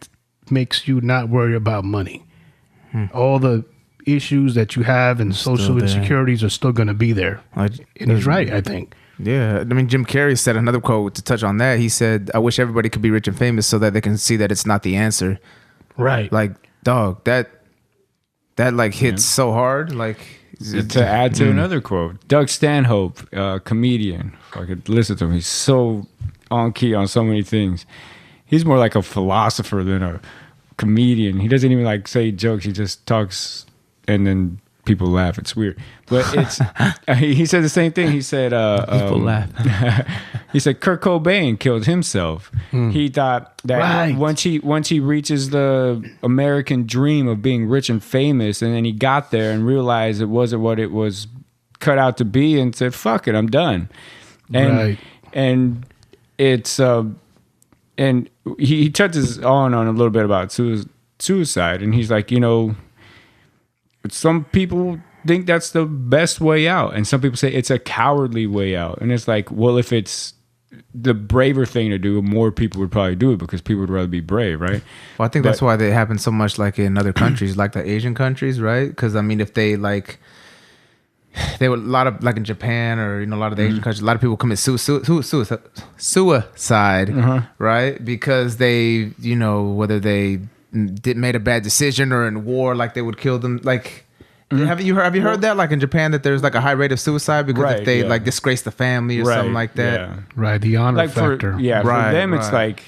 makes you not worry about money. All the issues that you have and social insecurities are still going to be there. And he's right, I think. Yeah, I mean, Jim Carrey said another quote to touch on that. He said, I wish everybody could be rich and famous so that they can see that it's not the answer. Right. Like, dog, that like hits so hard. Like, to add to another quote, Doug Stanhope, comedian, I could listen to him. He's so on key on so many things. He's more like a philosopher than a comedian. He doesn't even like say jokes. He just talks and then people laugh. It's weird, but it's. He said the same thing. He said, "People laugh." He said Kurt Cobain killed himself. He thought that once he reaches the American dream of being rich and famous, and then he got there and realized it wasn't what it was cut out to be, and said, "Fuck it, I'm done." And it's and he touches on a little bit about suicide, and he's like, some people think that's the best way out, and some people say it's a cowardly way out. And it's like, well, if it's the braver thing to do, more people would probably do it because people would rather be brave, right? Well, I think that's why they happen so much, like in other countries, like the Asian countries, right? Because I mean, if they would a lot of, like in Japan or a lot of the Asian countries, a lot of people commit suicide, right? Because they, whether they made a bad decision or in war, like they would kill them. Like, have you heard that? Like in Japan, that there's like a high rate of suicide because if they like disgrace the family or something like that. Yeah. Right, the honor factor. For them, it's like,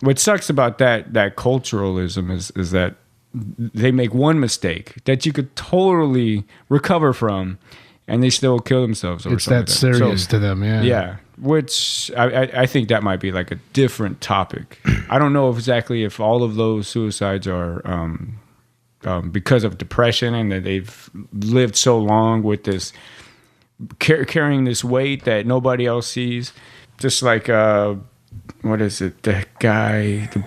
what sucks about that culturalism is that they make one mistake that you could totally recover from, and they still kill themselves. It's that serious to them, yeah. Yeah, which I think that might be like a different topic. I don't know exactly if all of those suicides are because of depression and that they've lived so long with this carrying this weight that nobody else sees. Just like what is it? The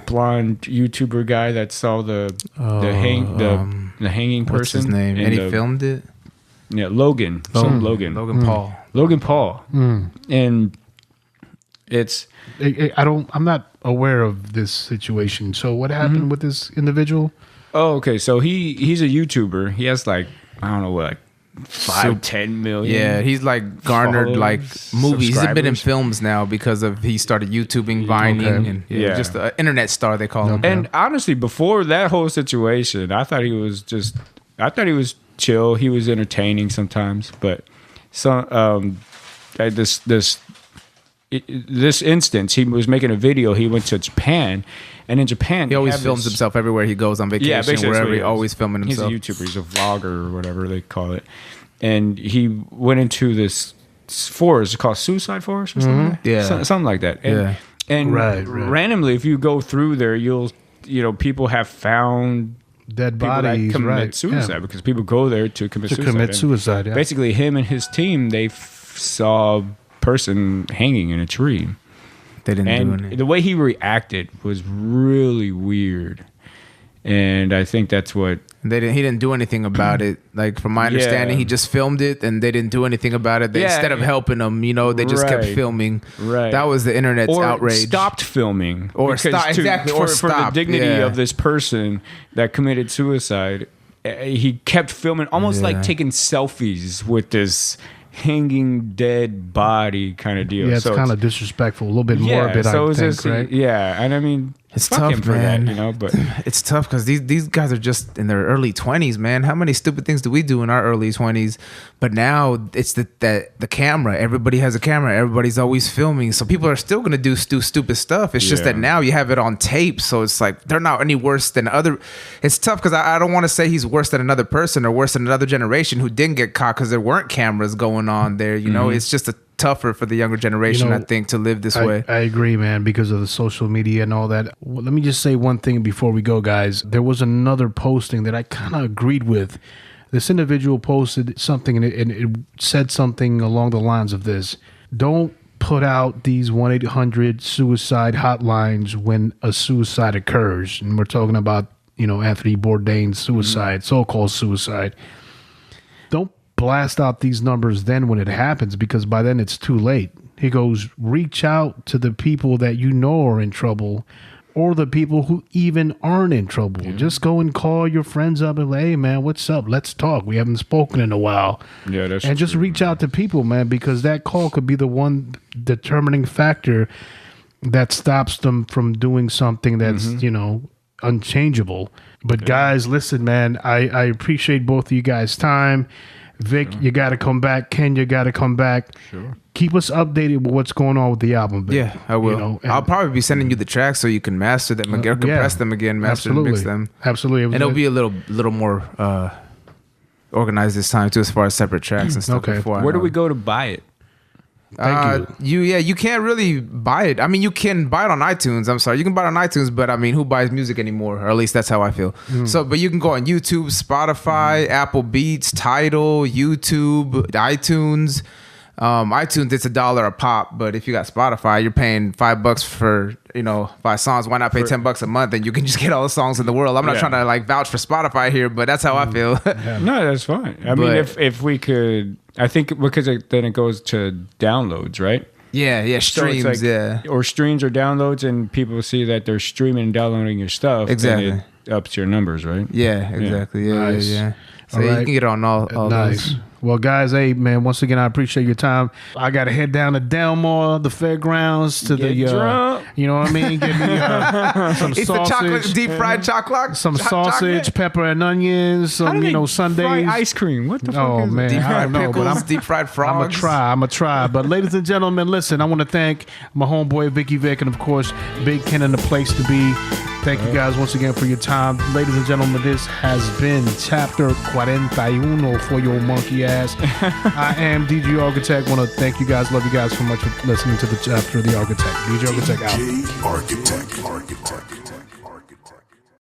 blonde YouTuber guy that saw the hanging person. What's his name? And he filmed it. Yeah, Logan Paul. Logan Paul. And it's I'm not aware of this situation. So what happened with this individual? Oh, okay. So he's a YouTuber. He has like, I don't know what, like 10 million. Yeah, he's like garnered like movies. He's been in films now because of he started YouTubing, vining, and just an internet star they call him. And honestly, before that whole situation, I thought he was chill. He was entertaining sometimes, but this instance, he was making a video. He went to Japan, and in Japan, he always films himself everywhere he goes on vacation. Yeah, wherever he always filming himself. He's a YouTuber. He's a vlogger or whatever they call it. And he went into this forest called Suicide Forest or something. Yeah, something like that. And And Right. randomly, if you go through there, people have found Dead people bodies, that commit right? suicide because people go there to commit suicide. And suicide. Yeah. basically, him and his team, they saw a person hanging in a tree. They didn't do And anything. the way he reacted was really weird. And I think that's what... He didn't do anything about it. Like from my understanding, he just filmed it, and they didn't do anything about it. Instead of helping him, they just kept filming. Right. That was the internet's or outrage. Stopped filming. Or Because stop- exactly, or for the stopped, dignity yeah. of this person that committed suicide, he kept filming, almost like taking selfies with this hanging dead body kind of deal. Yeah, it's kind of disrespectful, a little bit morbid, I think, just, right? Yeah, and I mean, It's fuck tough, him for man. that, but It's tough because these guys are just in their early 20s, man. How many stupid things do we do in our early 20s? But now it's the camera. Everybody has a camera. Everybody's always filming. So people are still going to do stupid stuff. It's just that now you have it on tape. So it's like they're not any worse than other. It's tough because I don't want to say he's worse than another person or worse than another generation who didn't get caught because there weren't cameras going on there. It's just tougher for the younger generation, I think, to live this way. I agree, man, because of the social media and all that. Well, let me just say one thing before we go, guys. There was another posting that I kind of agreed with. This individual posted something, and it said something along the lines of this: don't put out these 1-800 suicide hotlines when a suicide occurs. And we're talking about, Anthony Bourdain's suicide, so-called suicide. Don't blast out these numbers then when it happens, because by then it's too late. He goes, reach out to the people that you know are in trouble, or the people who even aren't in trouble. Just go and call your friends up and like, hey, man, what's up? Let's talk. We haven't spoken in a while. Yeah, that's and just true, reach out to people, man, because that call could be the one determining factor that stops them from doing something that's, unchangeable. But guys, listen, man, I appreciate both of you guys' time. Vic, you got to come back. Ken, you got to come back. Sure. Keep us updated with what's going on with the album. Vic. Yeah, I will. I'll probably be sending you the tracks so you can master them again, or compress them again, master and mix them. Absolutely. And it'll be a little more organized this time too, as far as separate tracks and stuff. Okay. Where do we go to buy it? Thank you. You can't really buy it. I mean, you can buy it on iTunes. I'm sorry, you can buy it on iTunes, but I mean, who buys music anymore? Or at least that's how I feel. So, but you can go on YouTube, Spotify, Apple Beats, Tidal, YouTube, iTunes. iTunes, it's $1 a pop, but if you got Spotify, you're paying $5 for 5 songs. Why not pay $10 a month and you can just get all the songs in the world? I'm not trying to vouch for Spotify here, but that's how I feel. No, that's fine. I mean, if we could, I think because then it goes to downloads, right? Yeah, streams, or streams or downloads, and people see that they're streaming and downloading your stuff. Exactly. Then it ups your numbers, right? Yeah, exactly. Yeah, Nice. yeah. So All you right. can get it on all Nice. those. Well, guys, hey, man, once again, I appreciate your time. I got to head down to Delmar, the fairgrounds, to Get the, drunk. you know what I mean? Get me some It's sausage. the chocolate, deep fried chocolate. Some sausage, chocolate. pepper and onions, some, Sundays. Fry ice cream. What the fuck Oh, is man. Deep I fried don't know, but pickles, deep fried frogs. I'm a try. But ladies and gentlemen, listen, I want to thank my homeboy VickeeeVick and of course Big Ken and the Place to Be. Thank you guys once again for your time. Ladies and gentlemen, this has been chapter 41 for your monkey ass. I am DJ Architect. Want to thank you guys. Love you guys so much for listening to the chapter of the Architect. DJ Architect out. OG Architect.